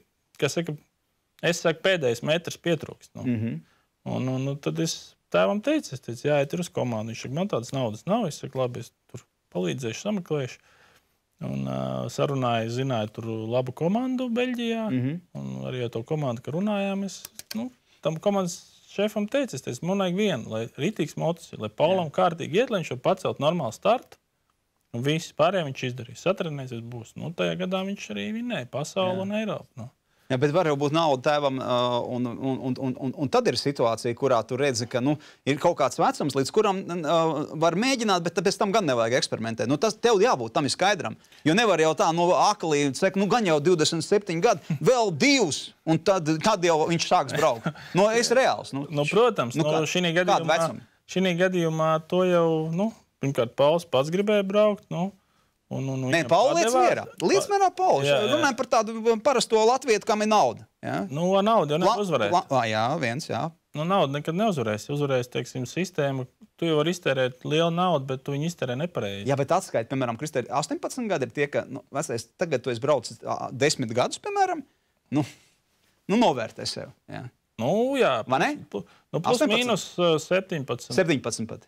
Es saku, pēdējais metrs pietrūkst. Un tad es tēvam teicu, jāiet uz komandu. Viņš saka, man tādas naudas nav. Es saku, labi, es tur palīdzēšu, sameklēšu. Un sarunāju, zināju tur labu komandu Beļģijā. Un arī ar to komandu, ka runājām, es tam komandas šefam teicu, man vajag vienu, lai ritīgs mocis, lai Paulam kārtīgi iet, lai viņš jau pacelt normālu startu. Un visi pārējiem viņš izdarīja. Satrenēsies būs. Tajā gadā viņš arī vinēja pasauli un Eiropu. Jā, bet var jau būt nauda tēvam, un tad ir situācija, kurā tu redzi, ka ir kaut kāds vecums, līdz kuram var mēģināt, bet pēc tam gan nevajag eksperimentēt. Tas tev jābūt, tam ir skaidram. Jo nevar jau tā aklī, gan jau 27 gadi, vēl 2, un tad jau viņš sāks braukt. Es reāls. Protams, šī gadījumā to jau, pirmkārt, Pauls pats gribēja braukt, Nē, Pauli lietas mierā. Līdzmērā Paulis. Runājam par tādu parasto latvietu, kam ir nauda. Ja? Nauda jau nevar uzvarēt. Jā, viens, jā. Nauda nekad neuzvarēs. Uzvarēs, teiksim, sistēmu. Tu jau vari iztērēt lielu naudu, bet tu viņu iztērē nepareizi. Jā, bet atskaiti, piemēram, Kristēri, 18 gadi ir tie, ka, vecais, tagad tu esi braucis 10 gadus, piemēram, novērtē sev. Jā. Jā. Vai ne? Plus mīnus 17. 17 pat.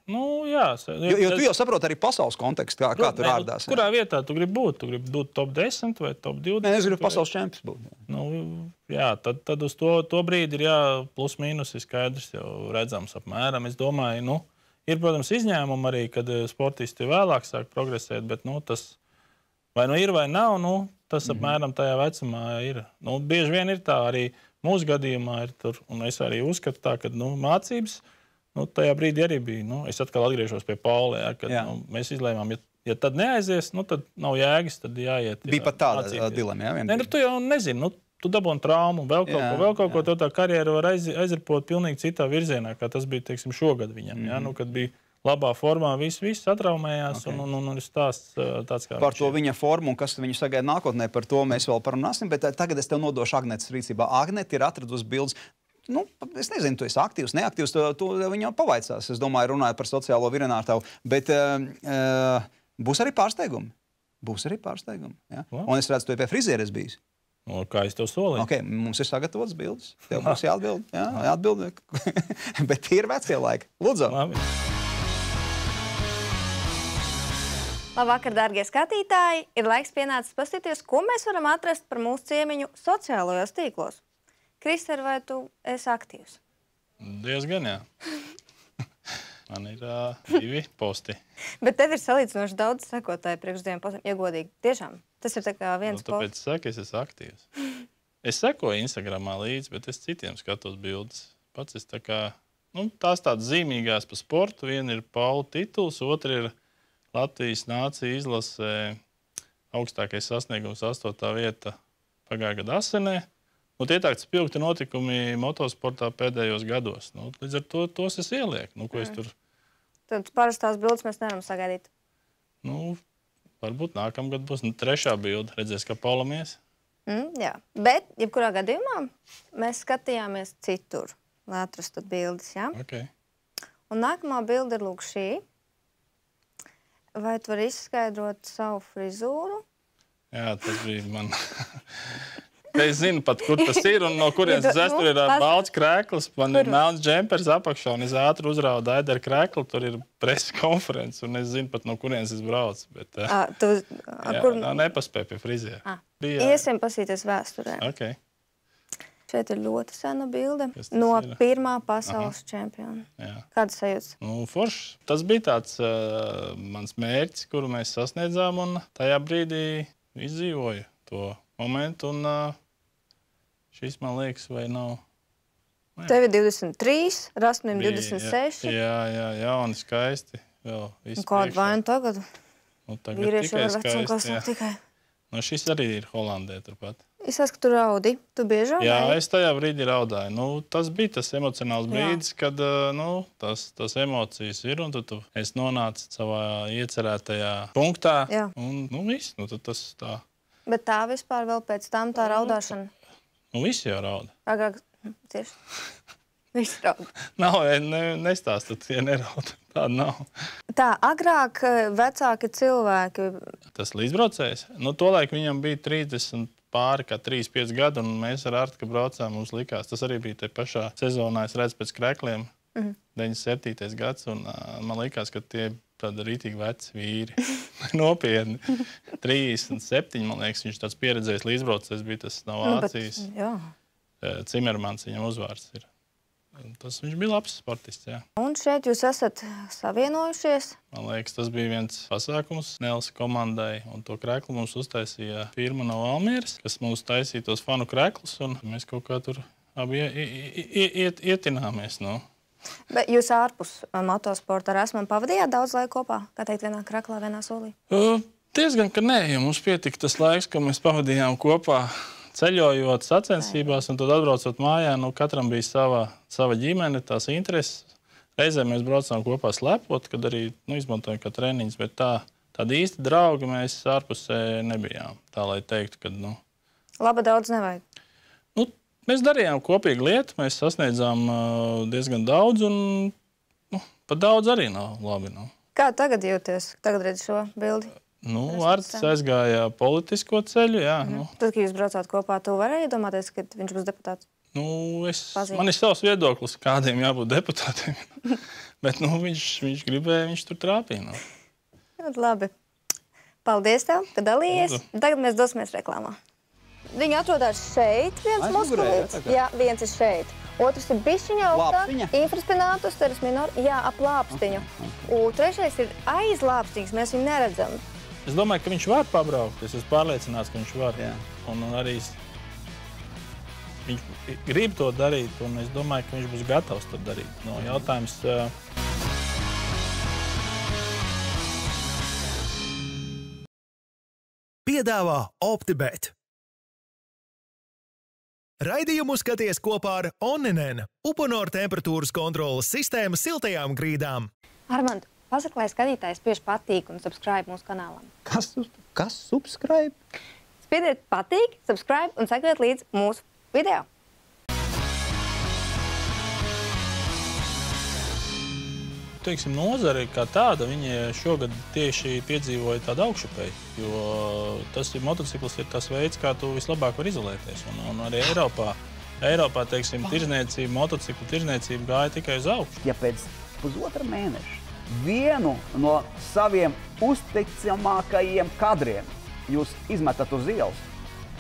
Jā. Jo tu jau saproti arī pasaules kontekstu, kā tur ārdās. Kurā vietā tu gribi būt? Tu gribi būt top 10 vai top 20? Nē, es gribu pasaules čempions būt. Jā, tad uz to brīdi ir plus mīnus ir skaidrs jau redzams apmēram. Es domāju, ir, protams, izņēmumi arī, kad sportisti vēlāk sāk progresēt, bet tas vai ir vai nav, tas apmēram tajā vecumā ir. Nu, bieži vien ir tā arī mūsu gadījumā, ir tur, un es arī uzskatu tā, ka mācības, tajā brīdī arī bija. Es atkal atgriežos pie Paula, kad mēs izlēmām, ja tad neaizies, tad nav jēgas, tad jāiet. Bija pat tāda dilema, jā? Nē, tu jau nezini, tu dabūni traumu, vēl kaut ko, tā karjera var aizripot pilnīgi citā virzienā, kā tas bija, teiksim, šogad viņam, kad bija labā formā, viss atraumējās, un ir stāsts tāds, kā par to viņa formu un kas viņu sagaida nākotnē, par to mēs vēl parunāsim, bet tagad es tev nodošu Agnetes rīcībā. Agnete ir atradusi bildes. Es nezinu, tu esi aktīvs, neaktīvs, tu viņu pavaicās. Es domāju, runāju par sociālo virinātavu, bet būs arī pārsteigumi. Ja? Un es redzu, tu pie frizieres bijis. Kā es tev solīju? Okay, mums ir sagatavotas bildes. Tev būs jāatbild. Jāatbild. Bet tie ir vecie laiki. Lūdzu. Labi. Labvakar, dārgie skatītāji! Ir laiks pienācis paskatīties, ko mēs varam atrast par mūsu ciemiņu sociālajos tīklos. Krister, vai tu esi aktīvs? Diezgan, jā. Man ir 2 posti. Bet tev ir salīdzinoši daudz sekotāju priekš 2 postiem, ja godīgi. Tiešām, tas ir tā kā viens posts. Tāpēc saka, es esmu aktīvs. Es sekoju Instagramā līdzi, bet es citiem skatos bildes. Pats es tā kā, tās tādas zīmīgās pa sportu. Viena ir Paula tituls, otra ir Latvijas nācija izlasē augstākais sasniegums 8. vieta pagājušā gada Asenē. Tie tāds spilgti notikumi motosportā pēdējos gados. Līdz ar to tos es ielieku. Ko es tur... Tad parastās bildes mēs nevaram sagaidīt. Varbūt nākamgad būs 3. bilde. Redzēs, kā Paulamies. Jā, bet jebkurā gadījumā mēs skatījāmies citur, lai atrastu bildes, jā? Okay. Un nākamā bilde ir lūk šī. Vai tu vari izskaidrot savu frizūru? Jā, tas bija man. Es zinu pat, kur tas ir un no kurienes es esmu. Tur ir balts krēklis, man ir melns džempers apakšā un es ātri uzraudu Aidara krēkli. Tur ir preses konferences un es zinu pat, no kurienes es braucu. Bet, nepaspēju pie friziera. Iesim pasīties vēsturē. Okay. Šeit ir ļoti sena bilde no pirmā pasaules čempiona. Kādas sajūtas? Forši. Tas bija tāds mans mērķis, kuru mēs sasniedzām, un tajā brīdī izdzīvoju to momentu, un šis, man liekas, vai nav... Tev ir 23, Rasmim 26. Jā, un skaisti. Kādu vainu tagad? Vīrieši var vecumkās tikai. Šis arī ir Holandē turpat. Es esmu, ka tu raudi. Tu bieži raudāji? Jā, es tajā brīdī raudāju. Tas bija tas emocionāls brīdis, kad tas emocijas ir, un tad es nonācu savā iecerētajā punktā. Un viss, tad tas tā. Bet tā vispār vēl pēc tam tā raudāšana? Visi jau rauda. Agrāk, tieši. Visi rauda. Nav, nestāstat, ja nerauda. Tāda nav. Tā, agrāk vecāki cilvēki... Tas līdzbraucējs? Tolaik viņam bija 30 pāri kā 3-5 gadu, un mēs ar Artku braucām, mums likās. Tas arī bija te pašā sezonā, es redzu pēc krēkliem, 97. gads, un man likās, ka tie tādi rītīgi veci vīri. Nopietni. 37, man liekas, viņš tāds pieredzējis līdzbraucējs bija tas no Vācijas. Cimermans viņam uzvārds ir. Viņš bija labs sportists, jā. Un šeit jūs esat savienojušies? Man liekas, tas bija viens pasākums Nelsa komandai, un to krēklu mums uztaisīja firma no Valmieras, kas mums taisīja tos fanu krēklus, un mēs kaut kā tur abi ietināmies. Bet jūs ārpus motosporta ar esmu pavadījāt daudz laiku kopā? Kā teikt, vienā krēklā, vienā solī? Diezgan, ka nē, jo mums pietika tas laiks, ko mēs pavadījām kopā. Ceļojot sacensībās un tad atbraucot mājā, katram bija sava ģimene, tās intereses. Reizē mēs braucām kopā slepot, kad arī izmantojam kā treniņus, bet tādi īsti draugi mēs ārpusē nebijām. Tā, lai teiktu, ka... Laba daudz nevajag. Mēs darījām kopīgu lietu, mēs sasniedzām diezgan daudz un pat daudz arī nav labi. Kā tagad jūties? Tagad redz šo bildi? Arts aizgāja politisko ceļu, jā. Tad, kad jūs braucāt kopā, tu varēji iedomāties, ka viņš būs deputāts? Man ir savs viedoklis, kādiem jābūt deputātiem. Bet viņš gribēja, viņš tur trāpīja. Labi. Paldies tev, ka dalījies. Tagad mēs dosimies reklāmā. Viņi atrodas šeit, viens muskulīts. Jā, viens ir šeit. Otrs ir bišķiņa augstāk, infraspinātus, teres minor, jā, ap lāpstiņu. Un trešais ir aiz lāpstiņas, mēs viņu neredzam. Es domāju, ka viņš var pabraukt. Es esmu pārliecināts, ka viņš var. Un arī viņš grib to darīt, un es domāju, ka viņš būs gatavs to darīt. No, jautājums... Piedāvā OptiBet. Raidījumu skaties kopā ar Onninen, Uponor temperatūras kontroles sistēmu siltajām grīdām. Armand, pasaka, lai skatītājs spiež patīk un subscribe mūsu kanālam. Kas subscribe? Spiediet patīk, subscribe un sekojiet līdz mūsu video. Teiksim, nozare kā tāda, viņi šogad tieši piedzīvoja tādu augšupēju, jo tas motocikls ir tas veids, kā tu vislabāk var izolēties. Un arī Eiropā, teiksim, tirzniecība, motociklu tirzniecība gāja tikai uz augšu. Ja pēc pusotra mēneša vienu no saviem uzticamākajiem kadriem jūs izmetat uz ielas,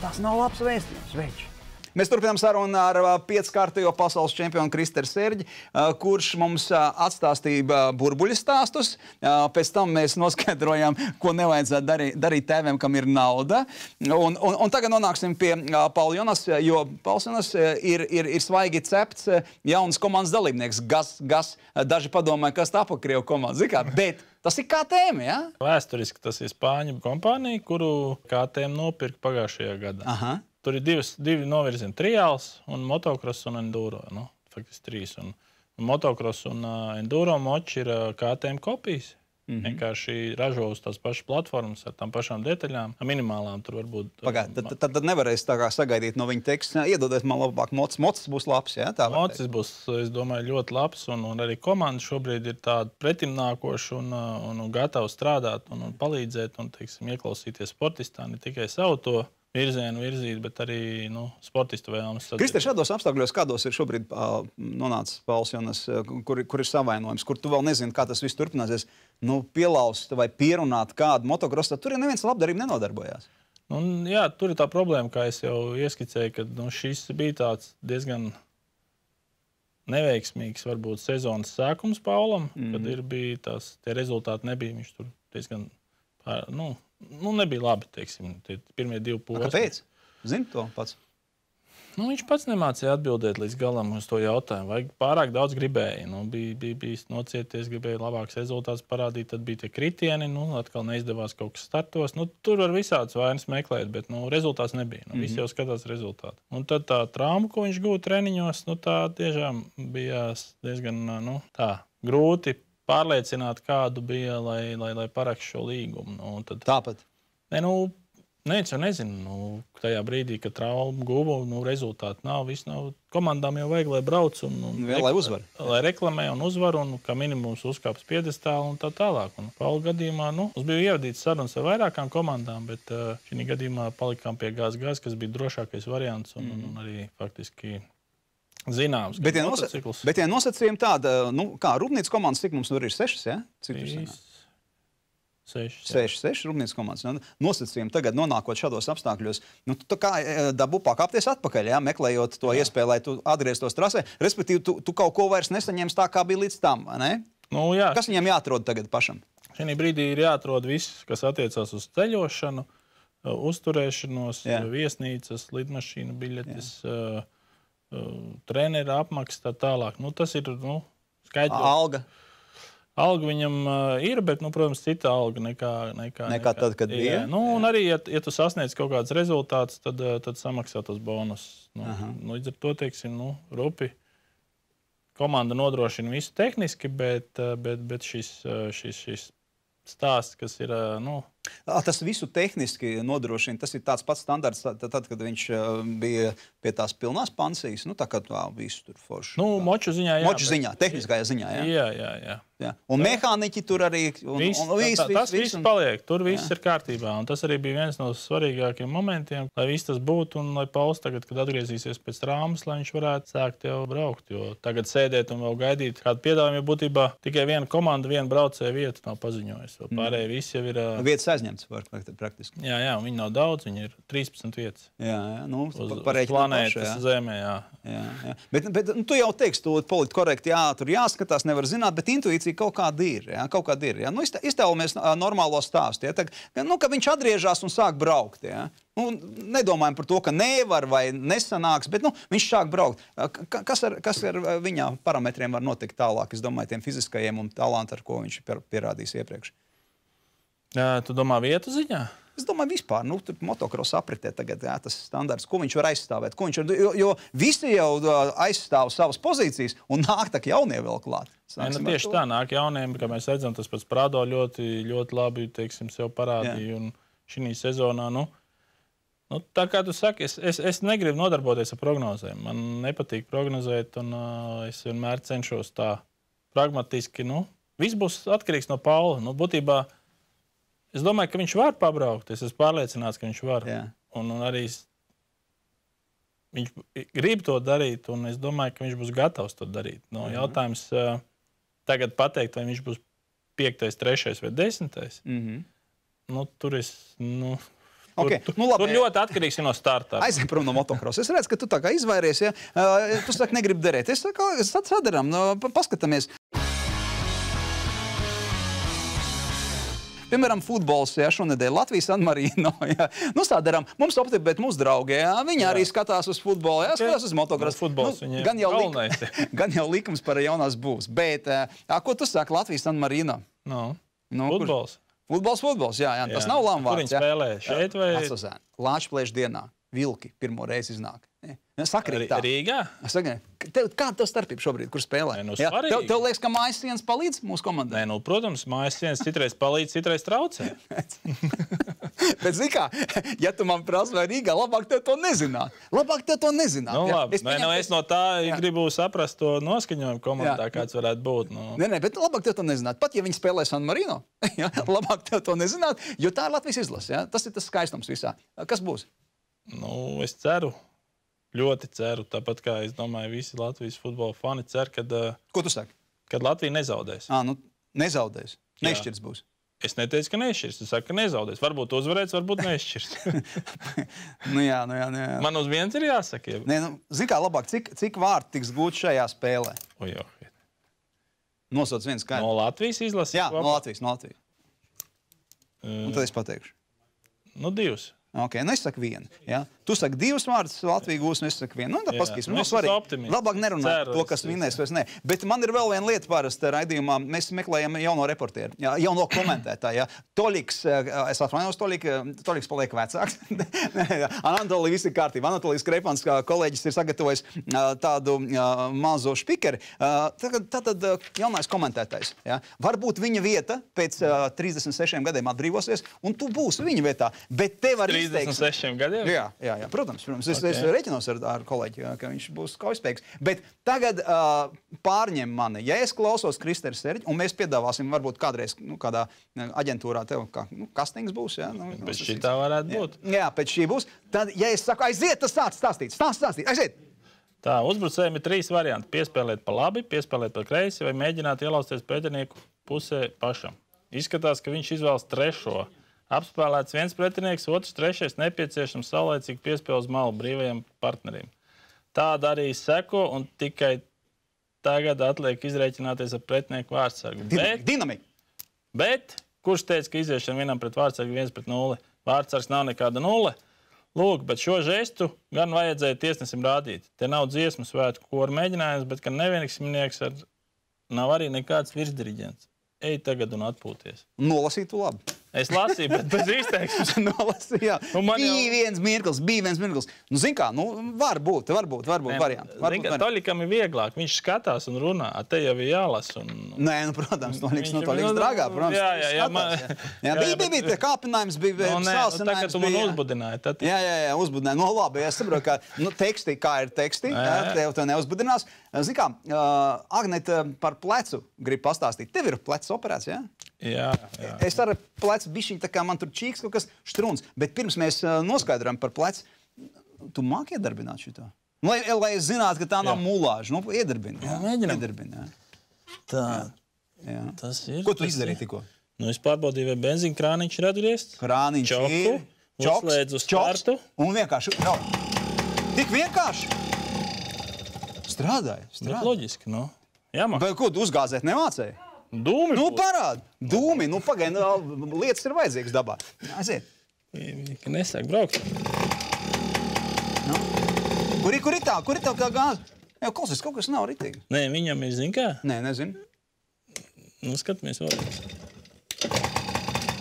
tas nav labs vēstījums, veči. Mēs turpinām sarunu ar 5-kārtējo pasaules čempionu Kristeru Serģi, kurš mums atstāstīja burbuļu stāstus. Pēc tam mēs noskaidrojām, ko nevajadzētu darīt tēvēm, kam ir nauda. Un tagad nonāksim pie Paula Jonas, jo Pauls Jonas ir svaigi cepts jauns komandas dalībnieks. Gas. Daži padomāja, kas tā pa Krievu komandu. Bet tas ir KTM, ja? Vēsturiski tas ir Spāņu kompānija, kuru KTM nopirka pagājušajā gadā. Aha. Tur ir divi novirzieni, triāls un motocross un enduro. Nu, faktiski 3. Un motocross un enduro moči ir KTM kopijas. Vienkārši ražo uz tās pašas platformas ar tām pašām detaļām, minimālām tur varbūt. Tad nevarēs tā kā sagaidīt no viņa teksta. Iedodiet man labāk mocis. Mocis būs labs, ja? Mocis būs, es domāju, ļoti labs, un arī komanda šobrīd ir tāda pretimnākoša un gatava strādāt un palīdzēt un, teiksim, ieklausīties sportistā, ne tikai savu to virzienu virzīt, bet arī sportistu vēlmes. Krister, šādos apstākļos, kādos ir šobrīd nonācis Pauls Jonas, kur ir savainojums, kur tu vēl nezini, kā tas viss turpināsies, pielaust vai pierunāt kādu motokrosu, tur neviens labdarību nenodarbojās. Jā, tur ir tā problēma, kā es jau ieskicēju, ka šis bija tāds diezgan neveiksmīgs, varbūt, sezonas sākums Paulam, kad bija tie rezultāti nebija, viņš tur diezgan, nebija labi, teiksim, tie pirmie 2 posmi. Kāpēc? Zini to pats? Viņš pats nemācīja atbildēt līdz galam uz to jautājumu. Vai pārāk daudz gribēja. Bija nocieties, gribēja labāks rezultāts parādīt, tad bija tie kritieni, atkal neizdevās kaut kas startos. Tur var visādas vainas meklēt, bet rezultāts nebija. Visi jau skatās rezultātu. Un tad tā trauma, ko viņš gūta treniņos, tā tiešām bija diezgan grūti pārliecināt, kādu bija, lai parakst šo līgumu. Tāpat? Neviens jau nezinu. Tajā brīdī, kad traumu guva, rezultāti nav. Komandām jau vajag, lai brauc lai uzvar. Lai reklamē un uzvar, un kā minimums uzkāps piedestālu un tā tālāk. Paula gadījumā, mums bija ievadīts sarunas ar vairākām komandām, bet šī gadījumā palikām pie GAZ, kas bija drošākais variants un arī faktiski zināms. Bet tie nosacījumi tāda, kā Rūpnīcas komandas, cik mums tur ir 6, ja? Cik tur sanāk? 6 Rūpnīcas komandas. Nosacījumi tagad nonākot šādos apstākļos. Tu kā dabū pakāpties atpakaļ, ja? Meklējot to iespēju, lai tu atgrieztos trasē. Respektīvi, tu kaut ko vairs nesaņems tā, kā bija līdz tam, ne? Jā. Kas viņam jāatrod tagad pašam? Šī brīdī ir jāatrod viss, kas attiecās uz ceļošanu, uzturēšanos, viesnīcas, lidmašīnu biļetes, trenera apmaksa tā tālāk. Tas ir, skaidrs. Alga viņam ir, bet, protams, cita alga nekā tad, kad bija. Un arī, ja tu sasniedz kaut kāds rezultāts, tad samaksā tos bonus. Līdz ar to, teiksim, rupi komanda nodrošina visu tehniski, bet šis stāsts, kas ir, Tas visu tehniski nodrošina. Tas ir tāds pats standarts, tad, kad viņš bija pie tās pilnās pansijas. Tā kā visu tur forši. Moču ziņā, jā. Moču ziņā, tehniskajā ziņā, jā. Jā. Un mehāniķi tur arī. Tas viss paliek. Tur viss ir kārtībā. Un tas arī bija viens no svarīgākiem momentiem, lai viss tas būtu un lai Pauls tagad, kad atgriezīsies pēc traumas, lai viņš varētu sākt jau braukt. Jo tagad sēdēt un vēl gaidīt kādu piedāvājumu, jo būtībā tikai viena komanda, viena braucēja vieta nav paziņojusi. Pārējie visi jau ir. Vietas aizņemts praktiski. Jā, viņi nav daudz, viņi ir 13 vietas. Jā, nu, uz planētas Zemē, jā. Bet tu jau teiksi, tu politi korekti, jā, tur jāskatās, nevar zināt, bet intuīcija kaut kāda ir, jā, kaut kāda ir. Jā. Nu, iztēlamies normālo stāstu, jā, ka viņš atgriežās un sāk braukt, jā. Nu, nedomājam par to, ka nevar vai nesanāks, bet viņš sāk braukt. Kas ar viņa parametriem var notikt tālāk, es domāju, tiem fiziskajiem un talantu, ar ko viņš pierādījis iepriekš? Tu domā vietu ziņā? Es domāju, vispār, tur motokros apritē tagad, jā, tas standarts, ko viņš var aizstāvēt, jo visi jau aizstāv savas pozīcijas un nāk tak jaunie vēl klāt. Tieši tā, nāk jauniem, kā mēs redzam, tas pats Prado ļoti labi, teiksim, sev parādīja, un šī sezonā, tā kā tu saki, es negribu nodarboties ar prognozēm. Man nepatīk prognozēt, un es vienmēr cenšos tā pragmatiski. Viss būs atkarīgs no Paula. Būtībā es domāju, ka viņš var pabraukt. Es esmu pārliecināts, ka viņš var. Jā. Un arī viņš grib to darīt, un es domāju, ka viņš būs gatavs to darīt. Jautājums tagad pateikt, vai viņš būs 5., 3. vai 10. Tur es... Okay. Tur ļoti atkarīgs no starta. Aizem prom no motokrosa. Es redzu, ka tu tā kā izvairies, ja? Tu saki, negribi derēt. Es saku, sadaram, paskatāmies. Piemēram, futbols, ja, šonedēļ Latvijas San Marino. Ja. Sadaram, mums opti, bet mūsu draugi, ja, viņi arī skatās uz futbolu, ja, skatās uz motokrosu. Futbols gan jau likums par jaunās būs. Bet, ko tu saki Latvijas San Marino? Futbols. Futbols, jā, tas nav lamvārds. Kur viņi spēlē? Šeit vai? Lāčplēšu dienā. Vilki pirmo reizi iznāk. Sakrīt tā. Rīgā? Kāda tev starpība šobrīd, kur spēlē? Tev liekas, ka mājas sienas palīdz mūsu komandai? Protams, mājas sienas citreiz palīdz, citreiz traucē. Bet, zini kā, ja tu man prasi, vai Rīgā, labāk tev to nezināt. Labi, es no tā gribu saprast to noskaņojumu komandā, kāds varētu būt. Nē, bet labāk tev to nezināt. Pat, ja viņi spēlē San Marino, labāk tev to nezināt, jo tā ir Latvijas izlase. Tas ir tas skaistums visā. Kas būs? Es ceru. Ļoti ceru, tāpat kā es domāju, visi Latvijas futbola fani cer, kad... Ko tu saki? Kad Latvija nezaudēs. Nezaudēs. Nešķirs būs. Es neteicu, ka nešķirs. Es saku, ka nezaudēs. Varbūt uzvarēs, varbūt nešķirs. Jā. Man uz viens ir jāsaka. Zini kā labāk, cik vārti tiks gūt šajā spēlē? Nosauc viens skaidrs. No Latvijas izlases? Jā, no Latvijas. Un tad es pateikšu. 2. Okay, es saku vienu. Ja? Tu saki 2 vārdus, Latvija gūs, un es saku vienu. Tā paskatīsim. Labāk nerunāt to, kas vinēs vairs ne. Bet man ir vēl viena lieta parasta raidījumā. Mēs meklējam jauno reportieru, jauno komentētāju. Ja? Toļiks, es atvainojos, Toļiks paliek vecāks. Anatolija, viss ir kārtībā. Anatolijas Krepans, kolēģis, ir sagatavojis tādu mazo špikeri. Tātad jaunais komentētājs. Ja? Varbūt viņa vieta pēc 36 gadiem atbrīvosies, un tu būsi viņa vietā. Bet tev arī 36 gadiem? Jā, protams. Es reķinos ar kolēģi, ka viņš būs kaujaspējīgs. Bet tagad pārņem mani. Ja es klausos Kristers Serģi, un mēs piedāvāsim varbūt kādreiz kādā aģentūrā tev kastings būs. Jā, pēc šitā varētu būt. Jā, pēc šī būs. Tad, ja es saku, aiziet, tas stāstīt, aiziet. Tā, uzbrucējiem ir 3 varianti. Piespēlēt pa labi, piespēlēt pa kreisi vai mēģināt ielausties pretinieku pusē pašam. Izskatās, ka viņš izvēlas 3. Apspēlēts viens pretinieks, 2, 3. nepieciešams saulēcīgi piespēle uz malu brīvajiem partneriem. Tāda arī seko, un tikai tagad atliek izrēķināties ar pretinieku vārdsargu. Dinamika! Bet kurš teica, ka iziešana vienam pret vārdsargu 1-0? Vārdsargs nav nekāda 0. Lūk, bet šo žestu gan vajadzēja tiesnesim rādīt. Te nav dziesmu svētku koru mēģinājums, bet ka nevienīgsminieks nav arī nekāds virsdiriģents. Ej tagad un atpūties. Nolasītu labi. Es lasīju, bet bez izteiksmes. Nolasīju, jā. Bija viens mirklis. Zin kā, var būt varianti. Zin kā, Toļikam ir vieglāk. Viņš skatās un runā. Te jau ir jālas. Nē, protams, Toļiks dragā. Jā, bija kāpinājums, bija sāsinājums. Tagad tu man uzbudināji. Jā, uzbudināji. Labi, es saprotu, ka teksti, kā ir teksti, tev neuzbudinās. Zin kā, Agnete par plecu grib pastāstīt. Tev ir plecs operēts, jā? Jā. Es ar plecu bišķiņ, tā kā man tur čīks kaut kas štruns. Bet pirms mēs noskaidrojam par plecu, tu māki iedarbināt šito? Lai es zinātu, ka tā nav mulāža. Iedarbini. Mēģinam. Iedarbini, jā. Tā. Tas ir. Ko tu izdarīji tikko? Nu, es pārbaudīju, vai benzīna krāniņš ir atgriezts. Krāniņš ir. Uzslēdz uz startu. Un vienkārši. Tik vienkārši. Strādāja. Bet loģiski, nu. Jāmāk. Bet ko, tu uzgāzēt nemācēji? Dūmi. Nu, parādi. Dūmi, nu, pagaid, lietas ir vajadzīgas dabā. Aiziet. Ka nesāk braukt. Nu. Kur ir tā kā gāze? Jā, klausies, kaut kas nav ritīgi. Nē, viņam ir, zin kā? Nē, nezinu. Nu, skatāmies vēlreiz.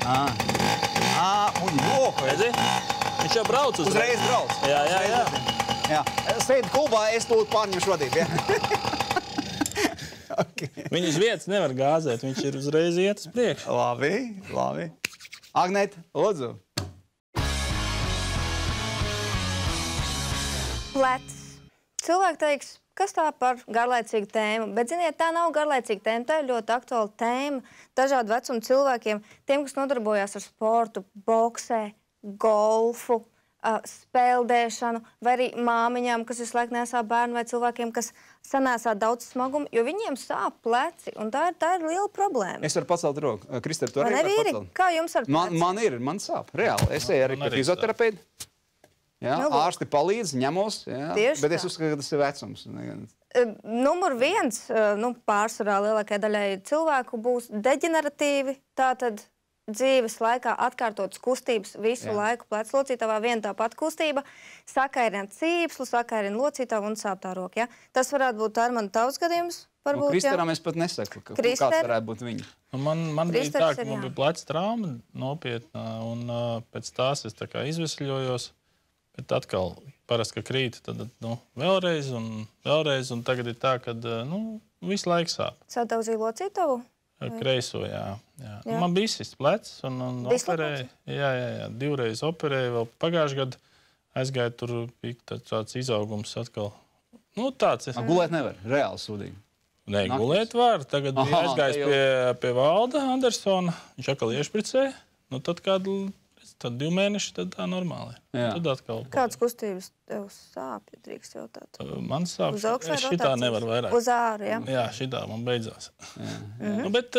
Un joka. Redzi? Viņš jau brauc uzreiz brauc. Jā. Sēdi klubā, es lūdzu pārņemšu vadību. Okay. Viņas vietas nevar gāzēt, viņš ir uzreiz iet uz priekšu. Labi. Agnēta, lūdzu. Plecs. Cilvēki teiks, kas tā par garlaicīgu tēmu, bet, ziniet, tā nav garlaicīga tēma, tā ir ļoti aktuāla tēma dažādu vecumu cilvēkiem, tiem, kas nodarbojās ar sportu, boksē, golfu, spēldēšanu, vai arī māmiņām, kas visu laiku nesā bērnu, vai cilvēkiem, kas sanēsā daudz smagumu, jo viņiem sāp pleci, un tā ir liela problēma. Es varu pacelt roku. Kristēr, tu arī var pacelt? Kā jums ar pleci? Man sāp, reāli. Es eju arī pie fizioterapeitu. Ārsti palīdz, ņemos, bet es uzskatu, ka tas ir vecums. Numur 1, pārsvarā lielākajai daļai cilvēku būs deģeneratīvi, tātad dzīves laikā atkārtotas kustības visu laiku pleclocītavā, viena tā pati kustība, sakairina cīpslu, sakairina locītavu un sāp tā roka. Tas varētu būt Armanda tavs gadījums? Kristēram es pat nesaku, kāds varētu būt viņa. Man bija tā, ka man bija pleca trauma nopietna, un pēc tās es tā kā izvesļojos, bet atkal parasti, ka krīt, tad vēlreiz, un tagad ir tā, ka visu laiku sāp. Sadauzīja locītavu? Kreiso, jā. Man bija izsists plecs un operēja. Jā, 2 reizes operēja, vēl pagājuši gadu aizgāja, tur bija tāds izaugums atkal. Tāds ir. Gulēt nevar, reāli sūdīgi. Nē, gulēt var. Tagad bija aizgājis pie Valda Andersona, viņš atkal iešpricēja. Tad kādu 2 mēneši, tad tā normāli. Tad atkal. Kādas kustības tev sāp, ja drīkst jautāt? Man sāp. Uz augšu vai šitā nevar vairāk. Uz āru, jā? Jā, šitā man beidzās. Bet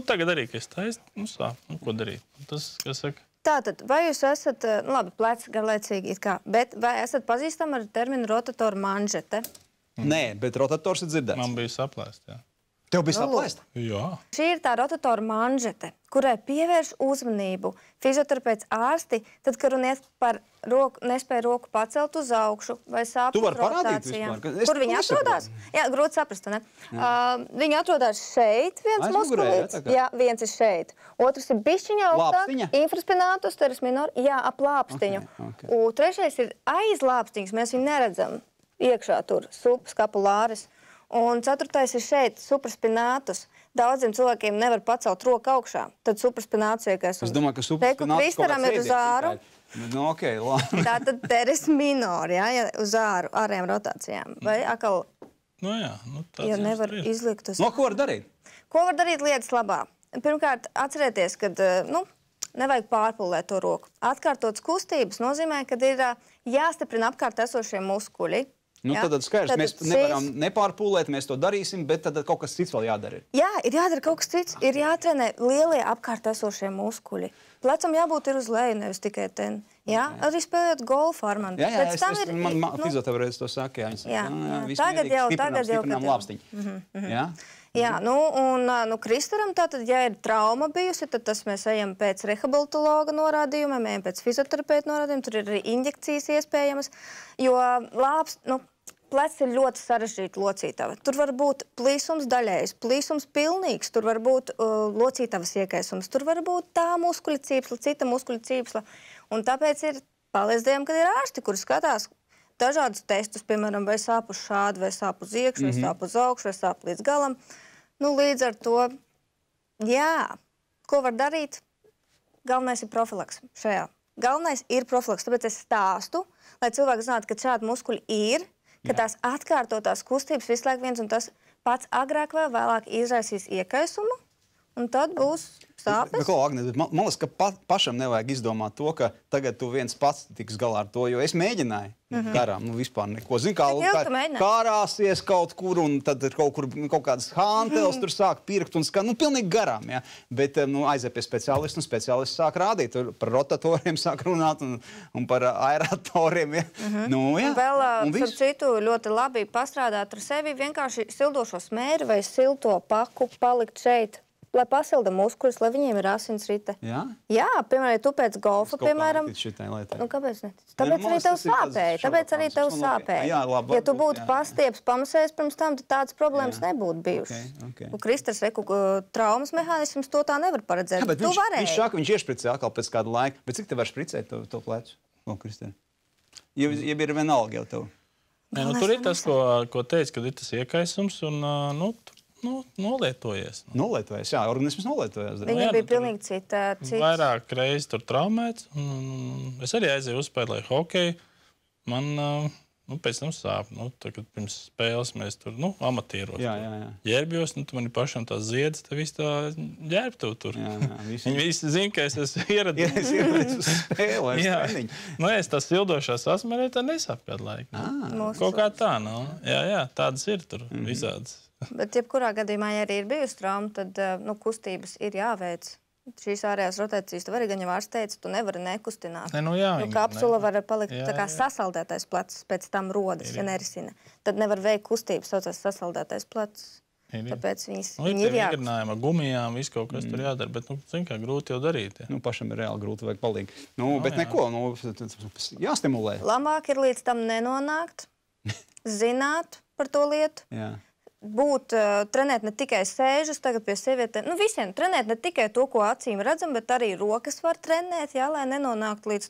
tagad arī, ka es taisnu, sāp. Ko darīt? Tas, kas saka. Tātad, vai jūs esat, labi, pleci garlaicīgi it kā, bet vai esat pazīstami ar terminu rotatora manžete? Nē, bet rotators ir dzirdēts. Man bija saplēst, jā. Tev bija saplēsta? Jā. Šī ir tā rotatora manžete, kurai pievērš uzmanību fizioterapeits ārsti, tad, kad runiet par roku, nespēja roku pacelt uz augšu vai sāpju rotācijām. Kur viņi atrodas? Jā, grūti saprast, ne? Viņi atrodas šeit, viens muskulīts. Jā, viens ir šeit. Otrs ir bišķiņa augstāk, infraspinātus, teres minor, jā, ap lāpstiņu. Un trešais ir aiz lāpstiņas, mēs viņu neredzam iekšā tur, subskapulāris. Un 4. ir šeit, supraspinātus. Daudziem cilvēkiem nevar pacelt roku augšā. Tad supraspinātus iekais. Es domāju, ka supraspinātus Kristaram ir uz āru. Okay, labi. Tātad teres minor, ja, uz āru, ārējām rotācijām. Vai akal, ja nevar izlikt uz... Ko var darīt? Ko var darīt lietas labā? Pirmkārt, atcerieties, kad, nevajag pārpulēt to roku. Atkārtotas kustības nozīmē, kad ir jāstiprina apkārt esošie muskuļi. Tad skaidrs, mēs nevaram nepārpūlēt, mēs to darīsim, bet tad kaut kas cits vēl jādara. Jā, ir jādara kaut kas cits, ir jātrenē lielie apkārt esošie muskuļi. Plecam jābūt ir uz leju, nevis tikai ten. Jā, arī spēlēt golfu, Armand. Jā, man fizioterapeits to saka, tagad jau, stiprinām lāpstiņu. Jā, un Kristaram tātad, ja ir trauma bijusi, tad tas mēs ejam pēc rehabilitologa norādījumiem, ejam pēc fizioterapeita norādījumiem, tur ir arī injekcijas iespējamas, jo plecs ir ļoti sarežģīta locītava. Tur var būt plīsums daļējs, plīsums pilnīgs, tur var būt locītavas iekaisums, tur var būt tā muskuļa cīpsla, cita muskuļa cīpsla. Un tāpēc ir, paldies Dievam, kad ir ārsti, kuri skatās dažādus testus, piemēram, vai sāp uz šādu, vai sāp uz iekšu, vai sāp uz augšu, vai sāp līdz galam. Līdz ar to, jā, ko var darīt? Galvenais ir profilaks šajā. Galvenais ir profilaks, tāpēc es stāstu, lai cilvēki zinātu, ka šādi muskuļi ir, ka tās atkārtotās kustības visu laiku viens un tas pats agrāk vai vēlāk izraisīs iekaisumu, un tad būs sāpes. Man liekas, ka pašam nevajag izdomāt to, ka tagad tu viens pats tiks galā ar to, jo es mēģināju garām, vispār neko. Zini, kā kārāsies kaut kur, un tad kaut kādas hānteles tur sāk pirkt, un pilnīgi garām, ja. Bet aiziet pie speciālistu, un speciālists sāk rādīt, par rotatoriem sāk runāt, un par aeratoriem, ja. Vēl, starp citu, ļoti labi pastrādāt ar sevi, vienkārši sildošo smēri vai silto paku palikt šeit, lai pasilda muskuļus, lai viņiem ir asinsrite. Jā? Jā, piemēram, ja tu pēc golfa, piemēram... Kāpēc ne? Tāpēc arī tev sāpēja. Tāpēc arī tev sāpēja. Ja tu būtu pastieps pamasējis pirms tam, tad tādas problēmas nebūtu bijušas. Kristers, traumas mehānisms to tā nevar paredzēt. Tu varēji. Viņš saka, viņš iešpricē atkal pēc kāda laika. Bet cik te var spricēt to plecu? Krister? Ja ir vienalga jau tev. Tur ir tas, ko teica, kad ir tas iekaisums un, nolietojies. Nolietojies, jā, organisms nolietojies. Viņam bija pilnīgi cits. Vairāk reizes tur traumēts. Es arī aizēju uzspēlēju hokeju. Man pēc tam sāp. Tagad pirms spēles mēs tur amatieros. Ģērbjos, tu mani pašam tās ziedz, te viss tā ģērbtu tur. Viņi visi zina, ka es esmu ieradies. uz spēli, es tās sildošās asmerē, tā nesāp kādu laiku. Kaut kā tā, Jā, tādas ir tur visādas. Bet jebkurā gadījumā, ja arī ir bijusi trauma, tad kustības ir jāveic. Šīs ārējās rotācijas, tu vari gan jau ārsts teica, tu nevari nekustināt. Kapsula var palikt tā kā sasaldētais plecs, pēc tam rodas, ja nerisina. Tad nevar veikt kustības, saucās sasaldētais plecs. Tāpēc viņi ir jāveic. Vingrinājuma, gumijām, viss kaut kas tur jādara, bet, zin kā, grūti jau darīt. Pašam ir reāli grūti, vajag palīgi. Bet neko, jāstimulē. Labāk ir līdz tam nenonākt, zināt par to lietu. Trenēt ne tikai sēžas, tagad pie sievietēm, visiem trenēt ne tikai to, ko acīm redzam, bet arī rokas var trenēt, lai nenonākt līdz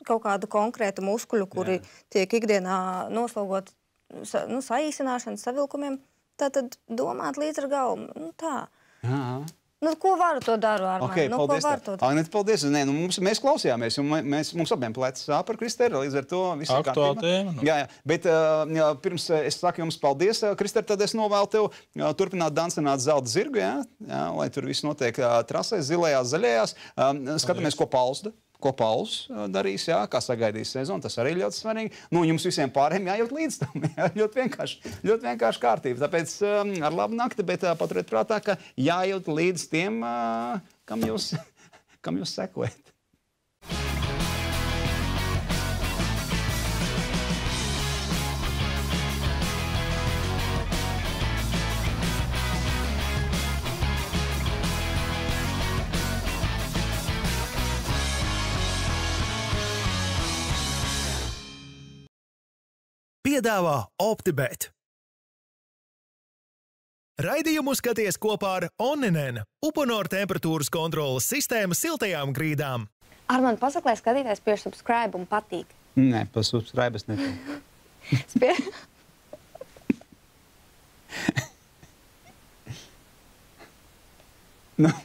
kaut kādu konkrētu muskuļu, kuri tiek ikdienā noslogot saīsināšanas savilkumiem. Tātad domāt līdz ar galvu, tā. Ko varu to daru, Armand? Agnete, paldies. Mēs klausījāmies, un mums abiem plecs sāp ar Kristeru, līdz ar to visu kārtībā. Aktuāli tēma. Jā, bet pirms es saku jums paldies, Krister, tad es novēlu tev turpināt dancināt zelta zirgu, lai tur viss notiek trasēs, zilajās, zaļajās. Skatāmies, ko Pauls darīs, kā sagaidīs sezonu, tas arī ļoti svarīgi. Jums visiem pārējiem jājūt līdz tam, ļoti vienkārši kārtība. Tāpēc ar labu nakti, bet paturiet prātā, ka jājūt līdz tiem, kam jūs sekojat. Piedāvā OptiBet. Raidījumu skaties kopā ar Onninen, Uponor temperatūras kontroles sistēmu siltajām grīdām. Armand, pasaka, lai skatītājs pie subscribe un patīk. Nē, pa subscribe es netīk. No.